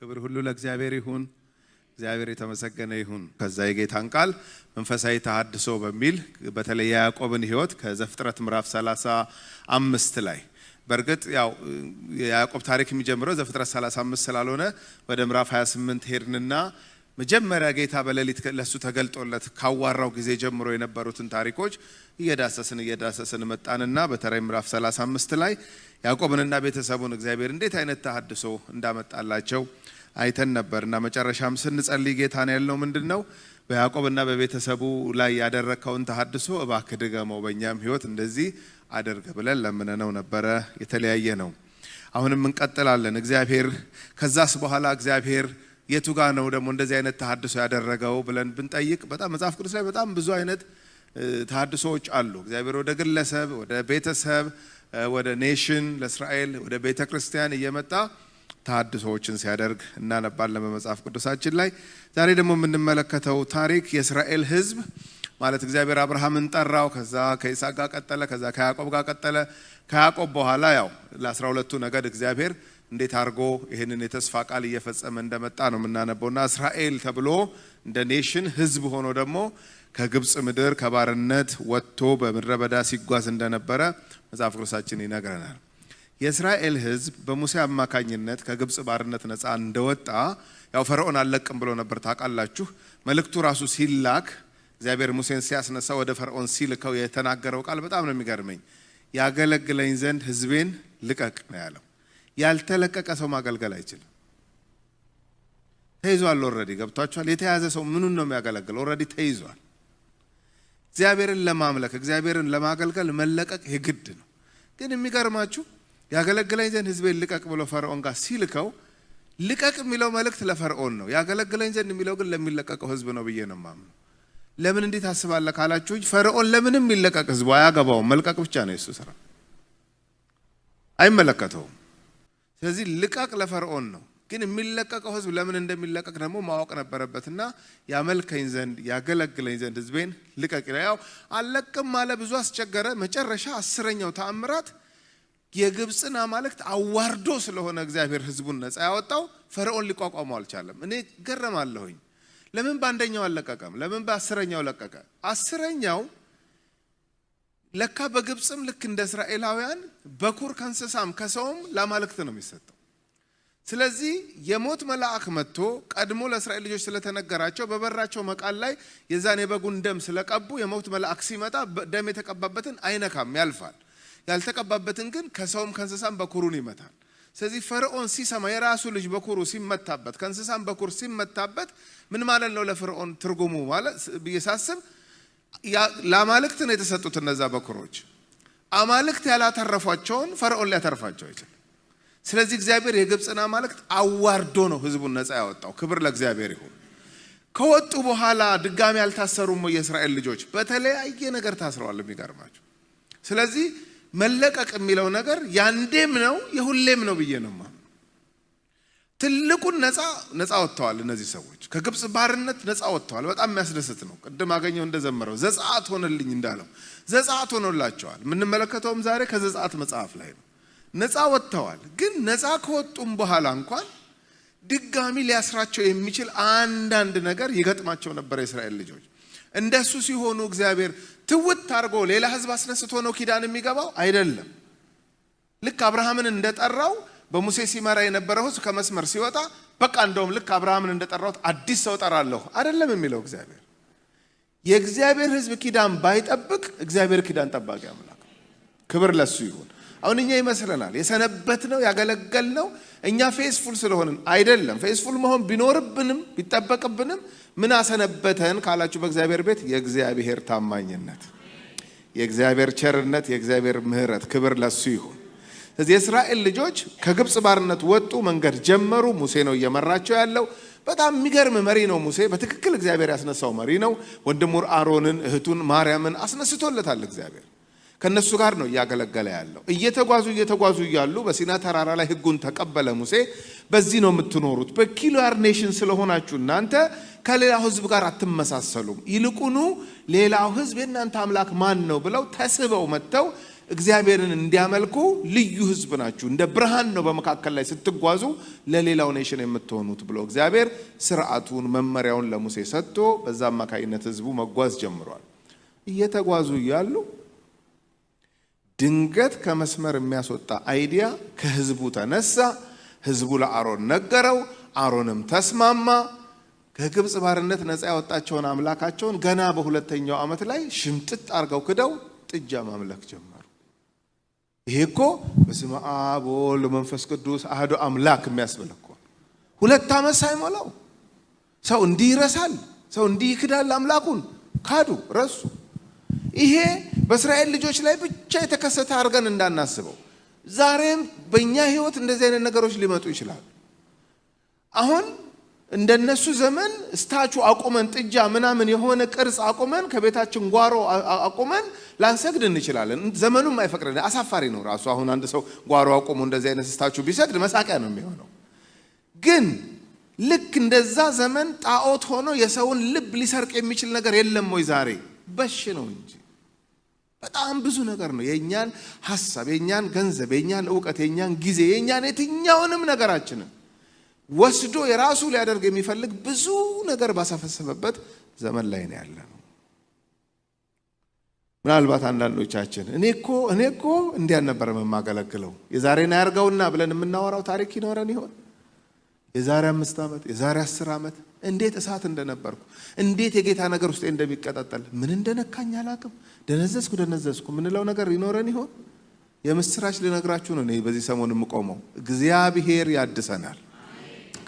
ክብር ሁሉ ለእግዚአብሔር ይሁን። እግዚአብሔር የተመሰገነ ይሁን። ከዛ የጌታን ቃል መንፈሳዊ ተሐድሶ በሚል በተለይ ያዕቆብን ሕይወት ከዘፍጥረት ምዕራፍ 35 ላይ በርግጥ ያው ያዕቆብ ታሪክ የሚጀምረው ዘፍጥረት 35 ስላልሆነ ወደ ምዕራፍ 28 ሄድንና መጀመሪያ ጌታ በሌሊት ለሱ ተገልጦለት ካዋራው ጊዜ ጀምሮ የነበሩትን ታሪኮች እየዳሰስን መጣንና በተለይ ምዕራፍ 35 ላይ ያዕቆብንና ቤተሰቡን እግዚአብሔር እንዴት አይነት ተሐድሶ እንዳመጣላቸው አይተን ነበርና መጨረሻም ስንጸልይ ጌታን ያልነው ምንድነው በያዕቆብና በቤተሰቡ ላይ ያደረከውን ተሐድሶ እባክህ ድገመው በእኛም ሕይወት እንደዚህ አድርግ ብለን ለምነነው ነበረ። የተለያየ ነው። አሁንም እንቀጥላለን። እግዚአብሔር ከዛስ በኋላ እግዚአብሔር የቱ ጋር ነው ደግሞ እንደዚህ አይነት ተሐድሶ ያደረገው ብለን ብንጠይቅ በጣም መጽሐፍ ቅዱስ ላይ በጣም ብዙ አይነት ተሐድሶዎች አሉ። እግዚአብሔር ወደ ግለሰብ፣ ወደ ቤተሰብ፣ ወደ ኔሽን ለእስራኤል ወደ ቤተክርስቲያን እየመጣ ተሐድሶዎችን ሲያደርግ እናነባለን በመጽሐፍ ቅዱሳችን ላይ። ዛሬ ደግሞ የምንመለከተው ታሪክ የእስራኤል ሕዝብ ማለት እግዚአብሔር አብርሃምን ጠራው፣ ከዛ ከይስሐቅ ጋር ቀጠለ፣ ከዛ ከያዕቆብ ጋር ቀጠለ። ከያዕቆብ በኋላ ያው ለ12ቱ ነገድ እግዚአብሔር እንዴት አድርጎ ይህንን የተስፋ ቃል እየፈጸመ እንደመጣ ነው የምናነበውና እስራኤል ተብሎ እንደ ኔሽን ሕዝብ ሆኖ ደግሞ ከግብጽ ምድር ከባርነት ወጥቶ በምድረ በዳ ሲጓዝ እንደነበረ መጽሐፍ ቅዱሳችን ይነግረናል። የእስራኤል ሕዝብ በሙሴ አማካኝነት ከግብጽ ባርነት ነፃ እንደወጣ ያው ፈርዖን አለቅም ብሎ ነበር ታውቃላችሁ። መልእክቱ ራሱ ሲላክ እግዚአብሔር ሙሴን ሲያስነሳ ወደ ፈርዖን ሲልከው የተናገረው ቃል በጣም ነው የሚገርመኝ። ያገለግለኝ ዘንድ ሕዝቤን ልቀቅ ነው ያለው። ያልተለቀቀ ሰው ማገልገል አይችልም። ተይዟል። ኦሬዲ ገብቷችኋል? የተያዘ ሰው ምኑን ነው የሚያገለግለው? ኦሬዲ ተይዟል። እግዚአብሔርን ለማምለክ እግዚአብሔርን ለማገልገል መለቀቅ የግድ ነው። ግን የሚገርማችሁ ያገለግለኝ ዘንድ ሕዝቤን ልቀቅ ብሎ ፈርዖን ጋር ሲልከው ልቀቅ የሚለው መልእክት ለፈርዖን ነው። ያገለግለኝ ዘንድ የሚለው ግን ለሚለቀቀው ሕዝብ ነው ብዬ ነው የማምነው። ለምን እንዴት ታስባለህ ካላችሁ ፈርዖን ለምንም የሚለቀቅ ሕዝቡ አያገባውም። መልቀቅ ብቻ ነው የሱ ስራ፣ አይመለከተውም። ስለዚህ ልቀቅ ለፈርዖን ነው። ግን የሚለቀቀው ሕዝብ ለምን እንደሚለቀቅ ደግሞ ማወቅ ነበረበትና ያመልከኝ ዘንድ ያገለግለኝ ዘንድ ሕዝቤን ልቀቅ ይላል። ያው አለቅም አለ፣ ብዙ አስቸገረ። መጨረሻ 10ኛው ተአምራት የግብጽን አማልክት አዋርዶ ስለሆነ እግዚአብሔር ሕዝቡን ነፃ ያወጣው ፈርዖን ሊቋቋመው አልቻለም። እኔ ገረማለሁኝ። ለምን በአንደኛው አለቀቀም? ለምን በ10ኛው ለቀቀ? 10ኛው ለካ በግብጽም ልክ እንደ እስራኤላውያን በኩር ከእንስሳም ከሰውም ለአማልክት ነው የሚሰጠው። ስለዚህ የሞት መልአክ መጥቶ ቀድሞ ለእስራኤል ልጆች ስለተነገራቸው በበራቸው መቃል ላይ የዛን የበጉን ደም ስለቀቡ የሞት መልአክ ሲመጣ ደም የተቀባበትን አይነካም፣ ያልፋል። ያልተቀባበትን ግን ከሰውም ከእንስሳም በኩሩን ይመታል። ስለዚህ ፈርዖን ሲሰማ የራሱ ልጅ በኩሩ ሲመታበት ከእንስሳም በኩር ሲመታበት ምን ማለት ነው ለፈርዖን ትርጉሙ ማለት ብየሳስብ ለአማልክት ነው የተሰጡት እነዛ በኩሮች። አማልክት ያላተረፏቸውን ፈርዖን ሊያተርፋቸው አይችልም። ስለዚህ እግዚአብሔር የግብጽን አማልክት አዋርዶ ነው ሕዝቡን ነፃ ያወጣው። ክብር ለእግዚአብሔር ይሁን። ከወጡ በኋላ ድጋሚ ያልታሰሩም የእስራኤል ልጆች በተለያየ ነገር ታስረዋል። የሚገርማቸው ስለዚህ መለቀቅ የሚለው ነገር ያንዴም ነው የሁሌም ነው ብዬ ነው ማለት። ትልቁን ነፃ ወጥተዋል። እነዚህ ሰዎች ከግብጽ ባርነት ነፃ ወጥተዋል። በጣም የሚያስደስት ነው። ቅድም አገኘው እንደዘመረው ዘጸአት ሆነልኝ እንዳለው ዘጸአት ሆኖላቸዋል። የምንመለከተውም ዛሬ ከዘጸአት መጽሐፍ ላይ ነው። ነፃ ወጥተዋል። ግን ነፃ ከወጡም በኋላ እንኳን ድጋሚ ሊያስራቸው የሚችል አንዳንድ ነገር ይገጥማቸው ነበር የእስራኤል ልጆች። እንደሱ ሲሆኑ እግዚአብሔር ትውት አድርጎ ሌላ ሕዝብ አስነስቶ ነው ኪዳን የሚገባው አይደለም። ልክ አብርሃምን እንደጠራው በሙሴ ሲመራ የነበረው ሕዝብ ከመስመር ሲወጣ በቃ እንደውም ልክ አብርሃምን እንደጠራው አዲስ ሰው ጠራለሁ አይደለም የሚለው እግዚአብሔር። የእግዚአብሔር ሕዝብ ኪዳን ባይጠብቅ እግዚአብሔር ኪዳን ጠባቂ አምላክ። ክብር ለሱ ይሁን። አሁን እኛ ይመስለናል የሰነበት ነው ያገለገል ነው እኛ ፌስፉል ስለሆንን አይደለም። ፌስፉል መሆን ቢኖርብንም ቢጠበቅብንም ምን አሰነበተን ካላችሁ በእግዚአብሔር ቤት የእግዚአብሔር ታማኝነት፣ የእግዚአብሔር ቸርነት፣ የእግዚአብሔር ምሕረት ክብር ለሱ ይሁን። ስለዚህ የእስራኤል ልጆች ከግብጽ ባርነት ወጡ፣ መንገድ ጀመሩ። ሙሴ ነው እየመራቸው ያለው። በጣም የሚገርም መሪ ነው ሙሴ። በትክክል እግዚአብሔር ያስነሳው መሪ ነው። ወንድሙ አሮንን እህቱን ማርያምን አስነስቶለታል እግዚአብሔር። ከነሱ ጋር ነው እያገለገለ ያለው። እየተጓዙ እያሉ በሲና ተራራ ላይ ሕጉን ተቀበለ ሙሴ። በዚህ ነው የምትኖሩት፣ በኪሉር ኔሽን ስለሆናችሁ እናንተ ከሌላው ሕዝብ ጋር አትመሳሰሉም፣ ይልቁኑ ሌላው ሕዝብ የእናንተ አምላክ ማን ነው ብለው ተስበው መጥተው እግዚአብሔርን እንዲያመልኩ ልዩ ህዝብ ናችሁ፣ እንደ ብርሃን ነው በመካከል ላይ ስትጓዙ ለሌላው ኔሽን የምትሆኑት ብሎ እግዚአብሔር ሥርዓቱን መመሪያውን ለሙሴ ሰጥቶ በዛ አማካይነት ህዝቡ መጓዝ ጀምሯል። እየተጓዙ እያሉ ድንገት ከመስመር የሚያስወጣ አይዲያ ከህዝቡ ተነሳ። ህዝቡ ለአሮን ነገረው፣ አሮንም ተስማማ። ከግብጽ ባርነት ነፃ ያወጣቸውን አምላካቸውን ገና በሁለተኛው ዓመት ላይ ሽምጥጥ አርገው ክደው ጥጃ ማምለክ ጀመሩ። ይሄ እኮ በስመ አብ ወወልድ ወመንፈስ ቅዱስ አሐዱ አምላክ የሚያስብል እኮ 2 ዓመት ሳይሞላው ሰው እንዲህ ይረሳል፣ ሰው እንዲህ ይክዳል አምላኩን። ካዱ፣ ረሱ። ይሄ በእስራኤል ልጆች ላይ ብቻ የተከሰተ አድርገን እንዳናስበው፣ ዛሬም በእኛ ህይወት እንደዚህ አይነት ነገሮች ሊመጡ ይችላሉ። አሁን እንደነሱ ዘመን ስታቹ አቁመን ጥጃ ምናምን የሆነ ቅርጽ አቁመን ከቤታችን ጓሮ አቁመን ላንሰግድ እንችላለን። ዘመኑም አይፈቅድልን። አሳፋሪ ነው ራሱ። አሁን አንድ ሰው ጓሮ አቁሞ እንደዚህ አይነት ስታቹ ቢሰግድ መሳቂያ ነው የሚሆነው። ግን ልክ እንደዛ ዘመን ጣዖት ሆኖ የሰውን ልብ ሊሰርቅ የሚችል ነገር የለም ወይ? ዛሬ በሽ ነው እንጂ በጣም ብዙ ነገር ነው። የኛን ሐሳብ፣ የኛን ገንዘብ፣ የኛን ዕውቀት፣ የኛን ጊዜ፣ የኛን የትኛውንም ነገራችንን ወስዶ የራሱ ሊያደርግ የሚፈልግ ብዙ ነገር ባሳፈሰበበት ዘመን ላይ ነው ያለነው። ምናልባት አንዳንዶቻችን እኔ እኮ እንዲያን ነበር የማገለግለው የዛሬን ያርገውና ብለን የምናወራው ታሪክ ይኖረን ይሆን? የዛሬ 5 ዓመት የዛሬ 10 ዓመት እንዴት እሳት እንደነበርኩ፣ እንዴት የጌታ ነገር ውስጥ እንደሚቀጣጠል፣ ምን እንደነካኝ አላቅም፣ ደነዘዝኩ ምንለው ነገር ይኖረን ይሆን? የምስራች ልነግራችሁ ነው። እኔ በዚህ ሰሞን የምቆመው እግዚአብሔር ያድሰናል።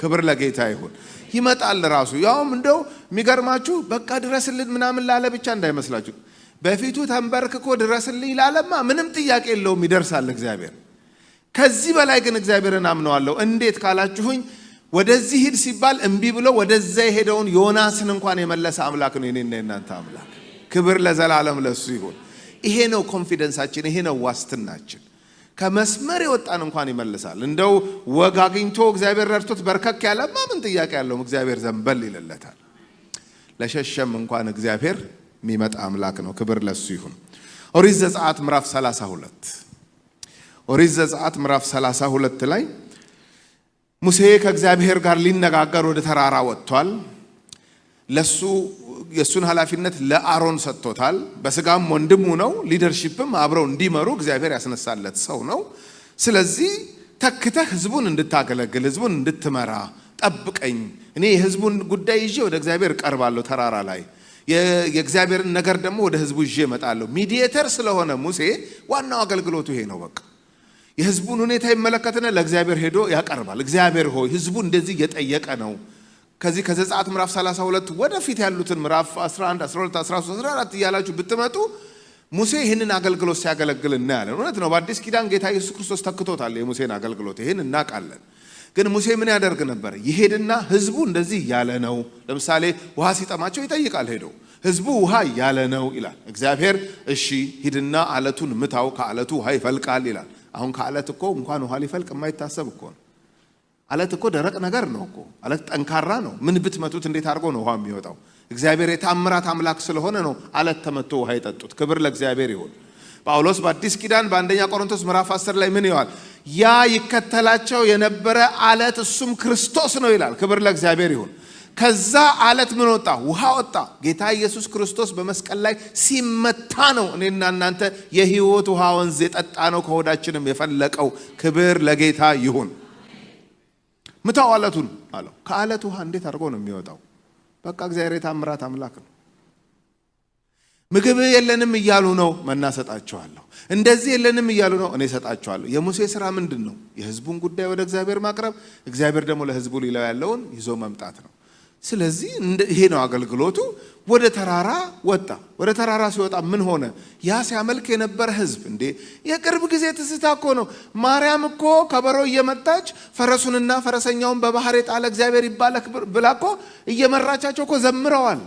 ክብር ለጌታ ይሁን። ይመጣል ራሱ። ያውም እንደው የሚገርማችሁ በቃ ድረስልን ምናምን ላለ ብቻ እንዳይመስላችሁ። በፊቱ ተንበርክኮ ድረስልኝ ላለማ ምንም ጥያቄ የለውም፣ ይደርሳል እግዚአብሔር። ከዚህ በላይ ግን እግዚአብሔርን አምነዋለሁ። እንዴት ካላችሁኝ ወደዚህ ሂድ ሲባል እምቢ ብሎ ወደዛ የሄደውን ዮናስን እንኳን የመለሰ አምላክ ነው የኔና የናንተ አምላክ። ክብር ለዘላለም ለሱ ይሁን። ይሄ ነው ኮንፊደንሳችን፣ ይሄ ነው ዋስትናችን። ከመስመር የወጣን እንኳን ይመልሳል። እንደው ወግ አግኝቶ እግዚአብሔር ረድቶት በርከክ ያለማ ምን ጥያቄ ያለው? እግዚአብሔር ዘንበል ይልለታል። ለሸሸም እንኳን እግዚአብሔር የሚመጣ አምላክ ነው። ክብር ለሱ ይሁን። ኦሪት ዘጸአት ምዕራፍ 32 ኦሪት ዘጸአት ምዕራፍ 32 ላይ ሙሴ ከእግዚአብሔር ጋር ሊነጋገር ወደ ተራራ ወጥቷል። የሱን ኃላፊነት ለአሮን ሰጥቶታል። በስጋም ወንድሙ ነው። ሊደርሺፕም አብረው እንዲመሩ እግዚአብሔር ያስነሳለት ሰው ነው። ስለዚህ ተክተህ ህዝቡን እንድታገለግል፣ ህዝቡን እንድትመራ ጠብቀኝ። እኔ የህዝቡን ጉዳይ ይዤ ወደ እግዚአብሔር ቀርባለሁ። ተራራ ላይ የእግዚአብሔርን ነገር ደግሞ ወደ ህዝቡ ይዤ እመጣለሁ። ሚዲయేተር ስለሆነ ሙሴ ዋናው አገልግሎቱ ይሄ ነው። በቃ የህዝቡን ሁኔታ ይመለከትና ለእግዚአብሔር ሄዶ ያቀርባል። እግዚአብሔር ሆይ ህዝቡ እንደዚህ እየጠየቀ ነው። ከዚህ ከዘጸአት ምዕራፍ 32 ወደፊት ያሉትን ምዕራፍ 11፣ 12፣ 13፣ 14 እያላችሁ ብትመጡ ሙሴ ይህንን አገልግሎት ሲያገለግል እናያለን። እውነት ነው። በአዲስ ኪዳን ጌታ ኢየሱስ ክርስቶስ ተክቶታል የሙሴን አገልግሎት። ይህን እናውቃለን። ግን ሙሴ ምን ያደርግ ነበር? ይሄድና ህዝቡ እንደዚህ እያለ ነው። ለምሳሌ ውሃ ሲጠማቸው ይጠይቃል። ሄዶ ህዝቡ ውሃ እያለ ነው ይላል። እግዚአብሔር እሺ ሂድና አለቱን ምታው፣ ከአለቱ ውሃ ይፈልቃል ይላል። አሁን ከአለት እኮ እንኳን ውሃ ሊፈልቅ የማይታሰብ እኮ ነው። አለት እኮ ደረቅ ነገር ነው እኮ። አለት ጠንካራ ነው። ምን ብትመቱት እንዴት አድርጎ ነው ውሃ የሚወጣው? እግዚአብሔር የታምራት አምላክ ስለሆነ ነው አለት ተመቶ ውሃ የጠጡት። ክብር ለእግዚአብሔር ይሁን። ጳውሎስ በአዲስ ኪዳን በአንደኛ ቆሮንቶስ ምዕራፍ 10 ላይ ምን ይላል? ያ ይከተላቸው የነበረ አለት እሱም ክርስቶስ ነው ይላል። ክብር ለእግዚአብሔር ይሁን። ከዛ አለት ምን ወጣ? ውሃ ወጣ። ጌታ ኢየሱስ ክርስቶስ በመስቀል ላይ ሲመታ ነው እኔና እናንተ የህይወት ውሃ ወንዝ የጠጣ ነው፣ ከሆዳችንም የፈለቀው። ክብር ለጌታ ይሁን። ምታው አለቱን አለው። ከአለት ውሃ እንዴት አድርጎ ነው የሚወጣው? በቃ እግዚአብሔር የታምራት አምላክ ነው። ምግብ የለንም እያሉ ነው፣ መና ሰጣቸዋለሁ። እንደዚህ የለንም እያሉ ነው፣ እኔ ሰጣቸዋለሁ። የሙሴ ስራ ምንድን ነው? የህዝቡን ጉዳይ ወደ እግዚአብሔር ማቅረብ፣ እግዚአብሔር ደግሞ ለህዝቡ ሊለው ያለውን ይዞ መምጣት ነው። ስለዚህ ይሄ ነው አገልግሎቱ። ወደ ተራራ ወጣ። ወደ ተራራ ሲወጣ ምን ሆነ? ያ ሲያመልክ የነበረ ህዝብ እንዴ የቅርብ ጊዜ ትዝታ እኮ ነው። ማርያም እኮ ከበሮ እየመታች ፈረሱንና ፈረሰኛውን በባህር የጣለ እግዚአብሔር ይባረክ ብላ እኮ እየመራቻቸው እኮ ዘምረዋል።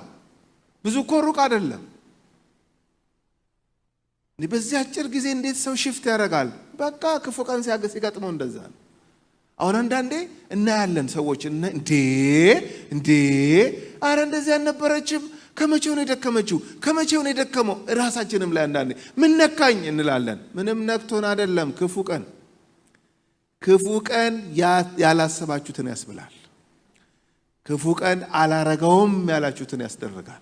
ብዙ እኮ ሩቅ አይደለም። በዚህ አጭር ጊዜ እንዴት ሰው ሽፍት ያደርጋል? በቃ ክፉ ቀን ሲገጥመው እንደዛ ነው። አሁን አንዳንዴ እናያለን ሰዎች እንዴ አረ እንደዚህ አልነበረችም፣ ከመቼው ነው የደከመችው? ከመቼው ነው የደከመው? ራሳችንም ላይ አንዳንዴ ምን ነካኝ እንላለን። ምንም ነክቶን አይደለም። ክፉ ቀን ያላሰባችሁትን ያስብላል። ክፉ ቀን አላረገውም ያላችሁትን ያስደርጋል።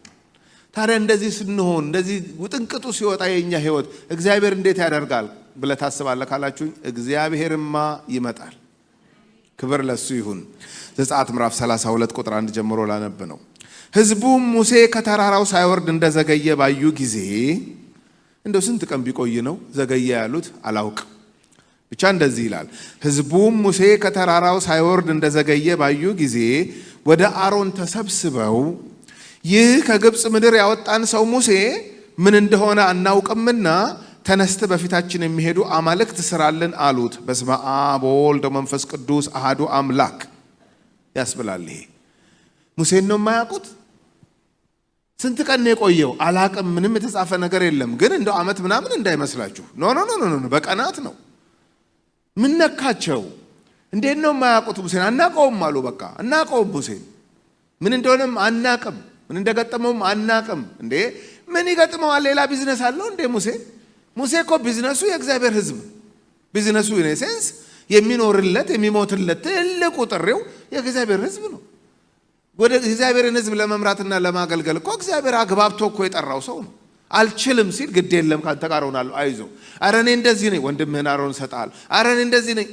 ታዲያ እንደዚህ ስንሆን እንደዚህ ውጥንቅጡ ሲወጣ የኛ ህይወት እግዚአብሔር እንዴት ያደርጋል ብለህ ታስባለህ ካላችሁኝ፣ እግዚአብሔርማ ይመጣል። ክብር ለሱ ይሁን። ዘጸአት ምዕራፍ 32 ቁጥር 1 ጀምሮ ላነብ ነው። ሕዝቡም ሙሴ ከተራራው ሳይወርድ እንደዘገየ ባዩ ጊዜ፣ እንደው ስንት ቀን ቢቆይ ነው ዘገየ ያሉት አላውቅም፣ ብቻ እንደዚህ ይላል። ሕዝቡም ሙሴ ከተራራው ሳይወርድ እንደዘገየ ባዩ ጊዜ ወደ አሮን ተሰብስበው ይህ ከግብፅ ምድር ያወጣን ሰው ሙሴ ምን እንደሆነ አናውቅምና ተነስተ በፊታችን የሚሄዱ አማልክት ስራልን አሉት። በስመ አብ ወወልድ ወመንፈስ ቅዱስ አሐዱ አምላክ ያስብላል። ይሄ ሙሴን ነው የማያውቁት? ስንት ቀን ነው የቆየው? አላቅም። ምንም የተጻፈ ነገር የለም። ግን እንደው ዓመት ምናምን እንዳይመስላችሁ። ኖ በቀናት ነው። ምን ነካቸው? እንዴት ነው የማያውቁት ሙሴን? አናቀውም አሉ። በቃ አናቀውም። ሙሴን ምን እንደሆነም አናቅም፣ ምን እንደገጠመውም አናቅም። እንዴ ምን ይገጥመዋል? ሌላ ቢዝነስ አለው እንዴ ሙሴ እኮ ቢዝነሱ የእግዚአብሔር ሕዝብ ቢዝነሱ ኢኔሴንስ የሚኖርለት የሚሞትለት ትልቁ ጥሪው የእግዚአብሔር ሕዝብ ነው። ወደ እግዚአብሔርን ሕዝብ ለመምራትና ለማገልገል እኮ እግዚአብሔር አግባብቶ እኮ የጠራው ሰው ነው። አልችልም ሲል ግድ የለም ካንተ ጋር ሆናለሁ፣ አይዞ፣ ኧረ እኔ እንደዚህ ነኝ፣ ወንድምህን አሮን ሰጣል፣ ኧረ እኔ እንደዚህ ነኝ።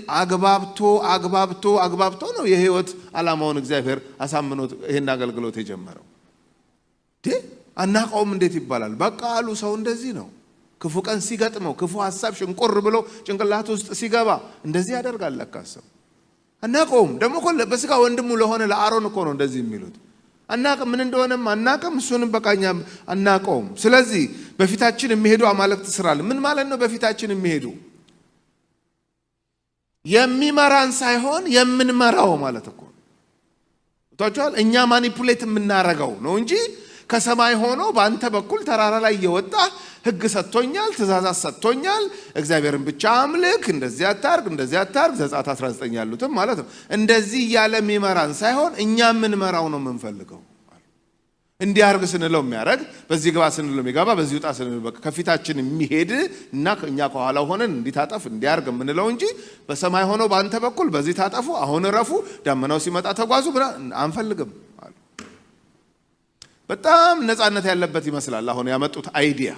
አግባብቶ ነው የህይወት ዓላማውን እግዚአብሔር አሳምኖት ይሄን አገልግሎት የጀመረው። አናውቀውም እንዴት ይባላል? በቃ አሉ። ሰው እንደዚህ ነው። ክፉ ቀን ሲገጥመው ክፉ ሐሳብ ሽንቁር ብሎ ጭንቅላት ውስጥ ሲገባ እንደዚህ ያደርጋል። ለካ ሰው አናውቀውም። ደግሞ እኮ በስጋ ወንድሙ ለሆነ ለአሮን እኮ ነው እንደዚህ የሚሉት። አናውቅም፣ ምን እንደሆነም አናውቅም። እሱንም በቃኛ አናውቀውም። ስለዚህ በፊታችን የሚሄዱ አማልክት ስራልን። ምን ማለት ነው? በፊታችን የሚሄዱ የሚመራን ሳይሆን የምንመራው ማለት እኮ ታውቃላችሁ። እኛ ማኒፑሌት የምናረገው ነው እንጂ ከሰማይ ሆኖ በአንተ በኩል ተራራ ላይ እየወጣ ሕግ ሰጥቶኛል፣ ትእዛዛት ሰጥቶኛል፣ እግዚአብሔርን ብቻ አምልክ፣ እንደዚህ አታርግ፣ ዘጸአት 19 ያሉትም ማለት ነው። እንደዚህ እያለ የሚመራን ሳይሆን እኛ የምንመራው ነው የምንፈልገው። እንዲያርግ ስንለው የሚያረግ፣ በዚህ ግባ ስንለው የሚገባ፣ በዚህ ውጣ ስንለው በቃ ከፊታችን የሚሄድ እና እኛ ከኋላው ሆነን እንዲታጠፍ እንዲያርግ የምንለው እንጂ በሰማይ ሆኖ በአንተ በኩል በዚህ ታጠፉ፣ አሁን እረፉ፣ ደመናው ሲመጣ ተጓዙ አንፈልግም። በጣም ነፃነት ያለበት ይመስላል አሁን ያመጡት አይዲያ።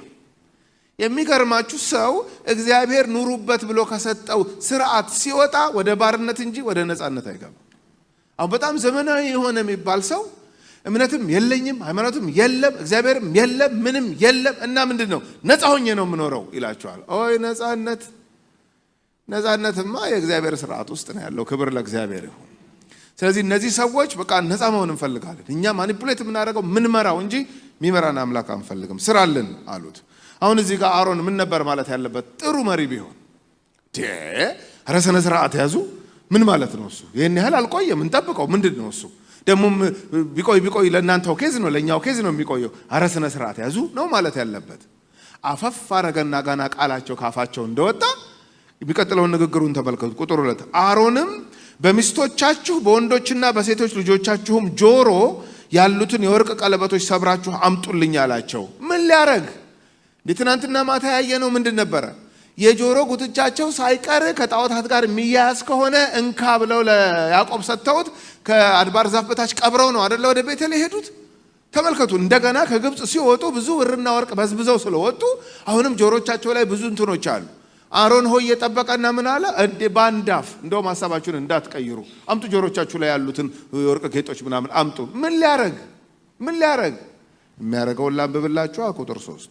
የሚገርማችሁ ሰው እግዚአብሔር ኑሩበት ብሎ ከሰጠው ስርዓት ሲወጣ ወደ ባርነት እንጂ ወደ ነፃነት አይገባም። አሁን በጣም ዘመናዊ የሆነ የሚባል ሰው እምነትም የለኝም ሃይማኖትም የለም እግዚአብሔርም የለም ምንም የለም እና ምንድነው ነፃ ሆኜ ነው የምኖረው ይላቸዋል። ኦይ ነፃነትማ የእግዚአብሔር ስርዓት ውስጥ ነው ያለው። ክብር ለእግዚአብሔር ይሁን። ስለዚህ እነዚህ ሰዎች በቃ ነፃ መሆን እንፈልጋለን፣ እኛ ማኒፑሌት የምናደርገው ምንመራው እንጂ የሚመራን አምላክ አንፈልግም፣ ስራልን አሉት። አሁን እዚህ ጋር አሮን ምን ነበር ማለት ያለበት? ጥሩ መሪ ቢሆን ኧረ ስነ ስርዓት ያዙ ምን ማለት ነው? እሱ ይህን ያህል አልቆየም፣ እንጠብቀው ምንድን ነው እሱ ደግሞ ቢቆይ ለእናንተው ኬዝ ነው ለእኛው ኬዝ ነው የሚቆየው። ኧረ ስነ ስርዓት ያዙ ነው ማለት ያለበት። አፈፍ አረገና ጋና ቃላቸው ካፋቸው እንደወጣ የሚቀጥለውን ንግግሩን ተመልከቱ። ቁጥር 2 አሮንም በሚስቶቻችሁ በወንዶችና በሴቶች ልጆቻችሁም ጆሮ ያሉትን የወርቅ ቀለበቶች ሰብራችሁ አምጡልኝ አላቸው። ምን ሊያረግ? ትናንትና ማታ ያየነው ምንድን ነበረ? የጆሮ ጉትቻቸው ሳይቀር ከጣዖታት ጋር የሚያያዝ ከሆነ እንካ ብለው ለያዕቆብ ሰጥተውት ከአድባር ዛፍ በታች ቀብረው ነው አይደለ ወደ ቤቴል የሄዱት። ተመልከቱ። እንደገና ከግብፅ ሲወጡ ብዙ ብርና ወርቅ በዝብዘው ስለወጡ አሁንም ጆሮቻቸው ላይ ብዙ እንትኖች አሉ። አሮን ሆይ የጠበቀና ምን አለ? ባንዳፍ እንደውም ሐሳባችሁን እንዳትቀይሩ አምጡ፣ ጆሮቻችሁ ላይ ያሉትን የወርቅ ጌጦች ምናምን አምጡ። ምን ሊያረግ? የሚያረገውን ላንብብላችሁ። ቁጥር 3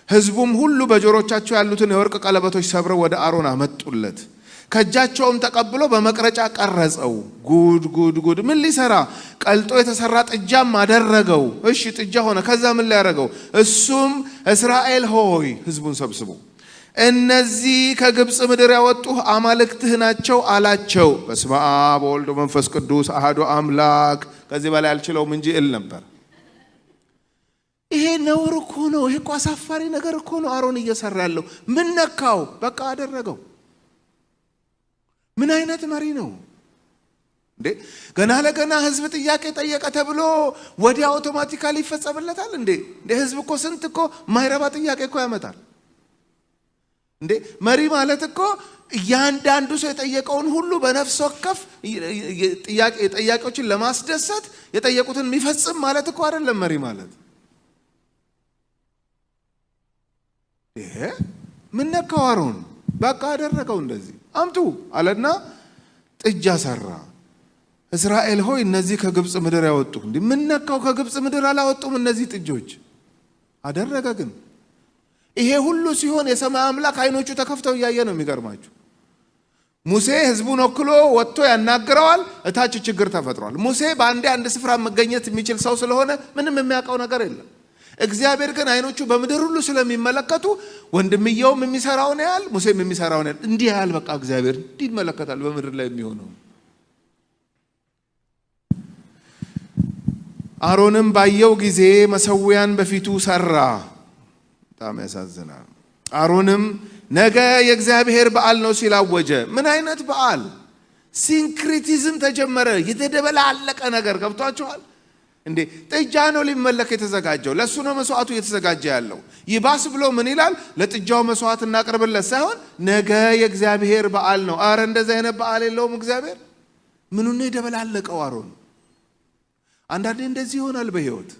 ሕዝቡም ሁሉ በጆሮቻቸው ያሉትን የወርቅ ቀለበቶች ሰብረው ወደ አሮን አመጡለት፣ ከእጃቸውም ተቀብሎ በመቅረጫ ቀረጸው። ጉድ! ምን ሊሰራ? ቀልጦ የተሰራ ጥጃም አደረገው። እሺ ጥጃ ሆነ። ከዛ ምን ሊያረገው? እሱም እስራኤል ሆይ ሕዝቡን ሰብስቡ፣ እነዚህ ከግብፅ ምድር ያወጡህ አማልክትህ ናቸው አላቸው። በስመ አብ ወወልድ ወመንፈስ ቅዱስ አሐዱ አምላክ። ከዚህ በላይ አልችለውም እንጂ እል ነበር። ይሄ ነውር እኮ ነው። ይሄ እኮ አሳፋሪ ነገር እኮ ነው አሮን እየሰራ ያለው። ምን ነካው? በቃ አደረገው። ምን አይነት መሪ ነው? እንዴ ገና ለገና ህዝብ ጥያቄ ጠየቀ ተብሎ ወዲያ አውቶማቲካሊ ይፈጸምለታል እንዴ? ህዝብ እኮ ስንት እኮ ማይረባ ጥያቄ እኮ ያመጣል እንዴ። መሪ ማለት እኮ እያንዳንዱ ሰው የጠየቀውን ሁሉ በነፍስ ወከፍ ጥያቄዎችን ለማስደሰት የጠየቁትን የሚፈጽም ማለት እኮ አይደለም መሪ ማለት። ምን ነካው አሮን? በቃ አደረገው እንደዚህ አምጡ አለና ጥጃ ሰራ። እስራኤል ሆይ እነዚህ ከግብጽ ምድር ያወጡ እንዴ? ምን ነካው? ከግብጽ ምድር አላወጡም እነዚህ ጥጆች። አደረገ ግን ይሄ ሁሉ ሲሆን የሰማይ አምላክ አይኖቹ ተከፍተው እያየ ነው። የሚገርማችሁ ሙሴ ህዝቡን ወክሎ ወጥቶ ያናግረዋል። እታች ችግር ተፈጥሯል። ሙሴ አንድ ስፍራ መገኘት የሚችል ሰው ስለሆነ ምንም የሚያውቀው ነገር የለም። እግዚአብሔር ግን አይኖቹ በምድር ሁሉ ስለሚመለከቱ ወንድምየውም የሚሰራውን ያህል ሙሴም የሚሰራውን ያህል እንዲህ ያህል በቃ እግዚአብሔር እንዲህ ይመለከታል በምድር ላይ የሚሆነው። አሮንም ባየው ጊዜ መሰዊያን በፊቱ ሰራ። በጣም ያሳዝናል። አሮንም ነገ የእግዚአብሔር በዓል ነው ሲል አወጀ። ምን አይነት በዓል? ሲንክሪቲዝም ተጀመረ። የተደበላለቀ ነገር ገብቷቸዋል እንዴ? ጥጃ ነው ሊመለክ የተዘጋጀው፣ ለሱ ነው መስዋዕቱ እየተዘጋጀ ያለው። ይባስ ብሎ ምን ይላል? ለጥጃው መስዋዕት እናቀርብለት ሳይሆን ነገ የእግዚአብሔር በዓል ነው። አረ እንደዚህ አይነት በዓል የለውም እግዚአብሔር። ምኑን ነው የደበላለቀው አሮን? አንዳንዴ እንደዚህ ይሆናል በህይወት።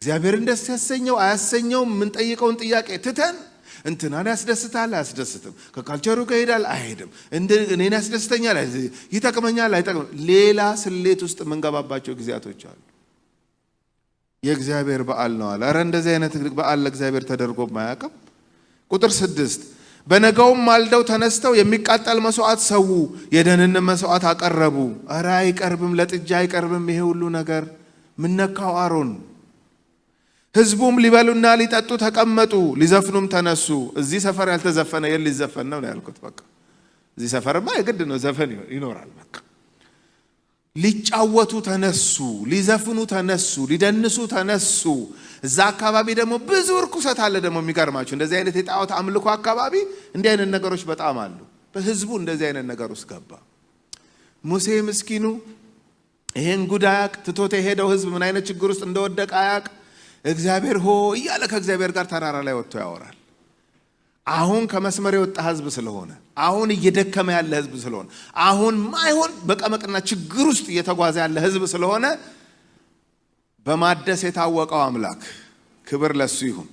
እግዚአብሔርን ደስ ያሰኘው አያሰኘው የምንጠይቀውን ጥያቄ ትተን እንትናን ያስደስታል አያስደስትም፣ ከካልቸሩ ጋር ይሄዳል አይሄድም፣ እኔን ያስደስተኛል ይጠቅመኛል አይጠቅም፣ ሌላ ስሌት ውስጥ የምንገባባቸው ጊዜያቶች አሉ። የእግዚአብሔር በዓል ነው አለ። ኧረ እንደዚህ አይነት በዓል ለእግዚአብሔር ተደርጎ ማያውቅም። ቁጥር 6 በነጋውም ማልደው ተነስተው የሚቃጠል መስዋዕት ሰው የደህንነት መስዋዕት አቀረቡ። ኧረ አይቀርብም፣ ለጥጃ አይቀርብም ይሄ ሁሉ ነገር። ምን ነካው አሮን? ህዝቡም ሊበሉና ሊጠጡ ተቀመጡ፣ ሊዘፍኑም ተነሱ። እዚህ ሰፈር ያልተዘፈነ የት ሊዘፈን ነው ያልኩት። በቃ እዚህ ሰፈርማ የግድ ነው ዘፈን ይኖራል። በቃ ሊጫወቱ ተነሱ፣ ሊዘፍኑ ተነሱ፣ ሊደንሱ ተነሱ። እዛ አካባቢ ደግሞ ብዙ እርኩሰት አለ። ደግሞ የሚገርማችሁ እንደዚህ አይነት የጣዖት አምልኮ አካባቢ እንዲህ አይነት ነገሮች በጣም አሉ። በህዝቡ እንደዚህ አይነት ነገር ውስጥ ገባ። ሙሴ ምስኪኑ ይሄን ጉድ አያቅ። ትቶት የሄደው ህዝብ ምን አይነት ችግር ውስጥ እንደወደቀ አያቅ። እግዚአብሔር ሆ እያለ ከእግዚአብሔር ጋር ተራራ ላይ ወጥቶ ያወራል። አሁን ከመስመር የወጣ ህዝብ ስለሆነ፣ አሁን እየደከመ ያለ ህዝብ ስለሆነ፣ አሁን ማይሆን በቀመቅና ችግር ውስጥ እየተጓዘ ያለ ህዝብ ስለሆነ በማደስ የታወቀው አምላክ ክብር ለሱ ይሁን፣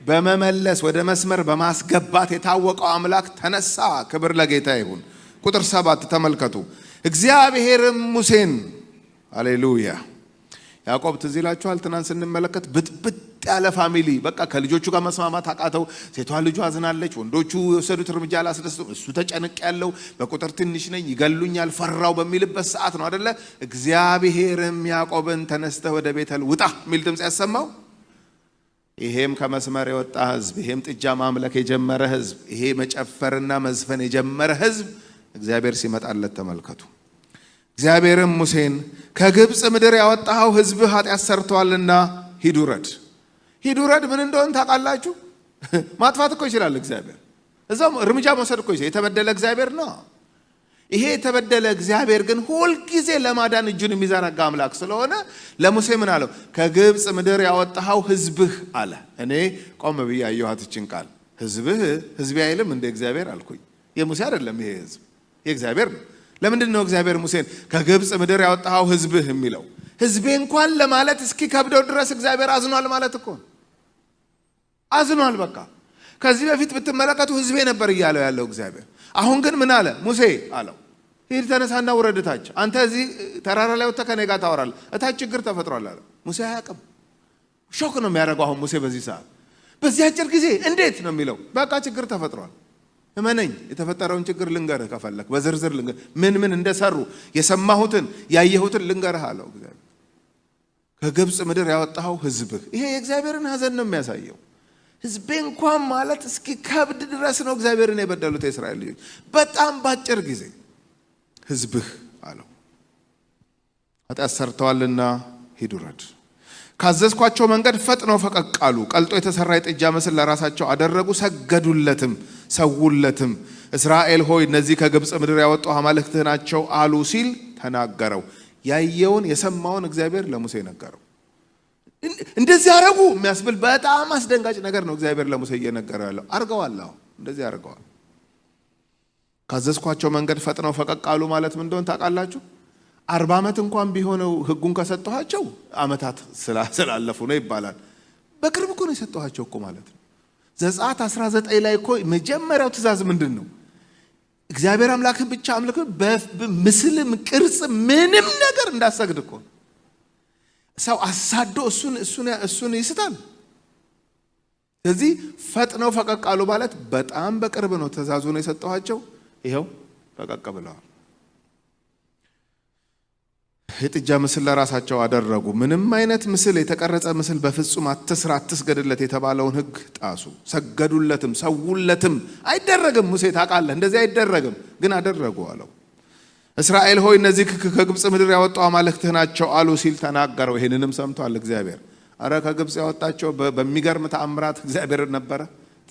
በመመለስ ወደ መስመር በማስገባት የታወቀው አምላክ ተነሳ። ክብር ለጌታ ይሁን። ቁጥር 7 ተመልከቱ። እግዚአብሔርም ሙሴን ሃሌሉያ ያዕቆብ ትዝ ይላችኋል። ትናንት ስንመለከት ብጥብጥ ያለ ፋሚሊ በቃ ከልጆቹ ጋር መስማማት አቃተው። ሴቷ ልጁ አዝናለች፣ ወንዶቹ የወሰዱት እርምጃ አላስደስቶም፣ እሱ ተጨንቅ ያለው በቁጥር ትንሽ ነኝ ይገሉኛል ፈራው በሚልበት ሰዓት ነው አይደለ? እግዚአብሔርም ያዕቆብን ተነስተህ ወደ ቤተል ውጣ የሚል ድምፅ ያሰማው። ይሄም ከመስመር የወጣ ህዝብ፣ ይሄም ጥጃ ማምለክ የጀመረ ህዝብ፣ ይሄ መጨፈርና መዝፈን የጀመረ ህዝብ እግዚአብሔር ሲመጣለት ተመልከቱ። እግዚአብሔርም ሙሴን ከግብጽ ምድር ያወጣኸው ህዝብህ ኃጢአት ሰርተዋልና ሂድ ውረድ። ሂድ ውረድ ምን እንደሆነ ታውቃላችሁ? ማጥፋት እኮ ይችላል እግዚአብሔር፣ እዛም እርምጃ መውሰድ እኮ ይችላል። የተበደለ እግዚአብሔር ነው። ይሄ የተበደለ እግዚአብሔር ግን ሁልጊዜ ለማዳን እጁን የሚዘረጋ አምላክ ስለሆነ ለሙሴ ምን አለው? ከግብጽ ምድር ያወጣኸው ህዝብህ አለ። እኔ ቆም ብዬ አየኋት እችን ቃል። ህዝብህ ህዝቤ አይልም እንደ እግዚአብሔር አልኩኝ። የሙሴ አይደለም ይሄ ህዝብ የእግዚአብሔር ነው። ለምንድን ነው እግዚአብሔር ሙሴን ከግብጽ ምድር ያወጣኸው ህዝብህ የሚለው? ህዝቤ እንኳን ለማለት እስኪ ከብደው ድረስ እግዚአብሔር አዝኗል ማለት እኮ አዝኗል። በቃ ከዚህ በፊት ብትመለከቱ ህዝቤ ነበር እያለው ያለው እግዚአብሔር። አሁን ግን ምን አለ? ሙሴ አለው ሂድ ተነሳና ውረድ እታች። አንተ እዚህ ተራራ ላይ ወጥተህ ከኔ ጋር ታወራለህ፣ እታች ችግር ተፈጥሯል አለ። ሙሴ አያውቅም። ሾክ ነው የሚያደርገው አሁን ሙሴ በዚህ ሰዓት። በዚህ አጭር ጊዜ እንዴት ነው የሚለው? በቃ ችግር ተፈጥሯል። እመነኝ፣ የተፈጠረውን ችግር ልንገርህ ከፈለክ በዝርዝር ልንገርህ፣ ምን እንደሰሩ የሰማሁትን ያየሁትን ልንገርህ አለው እግዚአብሔር። ከግብጽ ምድር ያወጣኸው ህዝብህ። ይሄ የእግዚአብሔርን ሐዘን ነው የሚያሳየው። ህዝቤ እንኳን ማለት እስኪ ከብድ ድረስ ነው እግዚአብሔርን የበደሉት የእስራኤል ልጆች። በጣም ባጭር ጊዜ ህዝብህ አለው። ኃጢአት ሰርተዋልና ሂድ ውረድ። ካዘዝኳቸው መንገድ ፈጥነው ፈቀቅ አሉ። ቀልጦ የተሰራ የጥጃ ምስል ለራሳቸው አደረጉ፣ ሰገዱለትም፣ ሰውለትም። እስራኤል ሆይ እነዚህ ከግብጽ ምድር ያወጡ አማልክትህ ናቸው አሉ ሲል ተናገረው። ያየውን የሰማውን እግዚአብሔር ለሙሴ ነገረው። እንደዚህ አረጉ የሚያስብል በጣም አስደንጋጭ ነገር ነው እግዚአብሔር ለሙሴ እየነገረው ያለው። አርገዋል፣ እንደዚህ አርገዋል። ካዘዝኳቸው መንገድ ፈጥነው ፈቀቅ አሉ ማለት ምን እንደሆነ ታውቃላችሁ? 40 ዓመት እንኳን ቢሆነው ህጉን ከሰጠኋቸው ዓመታት ስላለፉ ነው ይባላል። በቅርብ እኮ ነው የሰጠኋቸው እኮ ማለት ነው። ዘጸአት 19 ላይ እኮ መጀመሪያው ትእዛዝ ምንድን ነው? እግዚአብሔር አምላክህ ብቻ አምልክ፣ በምስልም ቅርጽ ምንም ነገር እንዳሰግድ እኮ። ሰው አሳዶ እሱን ይስታል። ስለዚህ ፈጥነው ፈቀቅ አሉ ማለት በጣም በቅርብ ነው ትእዛዙ ነው የሰጠኋቸው። ይኸው ፈቀቅ ብለዋል። የጥጃ ምስል ለራሳቸው አደረጉ። ምንም አይነት ምስል የተቀረጸ ምስል በፍጹም አትስራ አትስገድለት የተባለውን ህግ ጣሱ። ሰገዱለትም ሰውለትም። አይደረግም ሙሴ ታውቃለህ፣ እንደዚህ አይደረግም፣ ግን አደረጉ አለው። እስራኤል ሆይ እነዚህ ከግብጽ ምድር ያወጡ አማልክትህ ናቸው አሉ ሲል ተናገረው። ይሄንንም ሰምቷል እግዚአብሔር። አረ ከግብጽ ያወጣቸው በሚገርም ተአምራት እግዚአብሔር ነበረ፣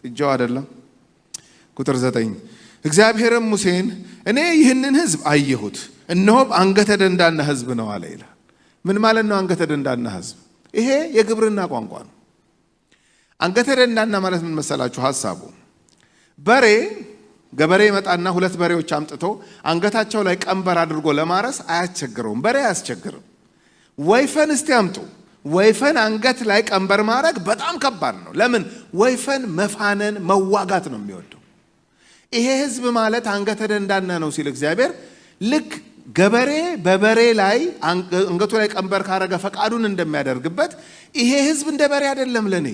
ጥጃው አይደለም። ቁጥር 9 እግዚአብሔርም ሙሴን እኔ ይህንን ህዝብ አየሁት፣ እነሆም አንገተ ደንዳና ህዝብ ነው አለ ይላል። ምን ማለት ነው አንገተ ደንዳና ህዝብ? ይሄ የግብርና ቋንቋ ነው። አንገተ ደንዳና ማለት ምን መሰላችሁ ሐሳቡ? በሬ ገበሬ ይመጣና 2 በሬዎች አምጥቶ አንገታቸው ላይ ቀንበር አድርጎ ለማረስ አያስቸግረውም። በሬ አያስቸግርም። ወይፈን እስቲ አምጡ። ወይፈን አንገት ላይ ቀንበር ማድረግ በጣም ከባድ ነው። ለምን? ወይፈን መፋነን መዋጋት ነው የሚወደው። ይሄ ህዝብ ማለት አንገተ ደንዳና ነው ሲል እግዚአብሔር ልክ ገበሬ በበሬ ላይ አንገቱ ላይ ቀንበር ካረገ ፈቃዱን እንደሚያደርግበት ይሄ ህዝብ እንደ በሬ አይደለም። ለኔ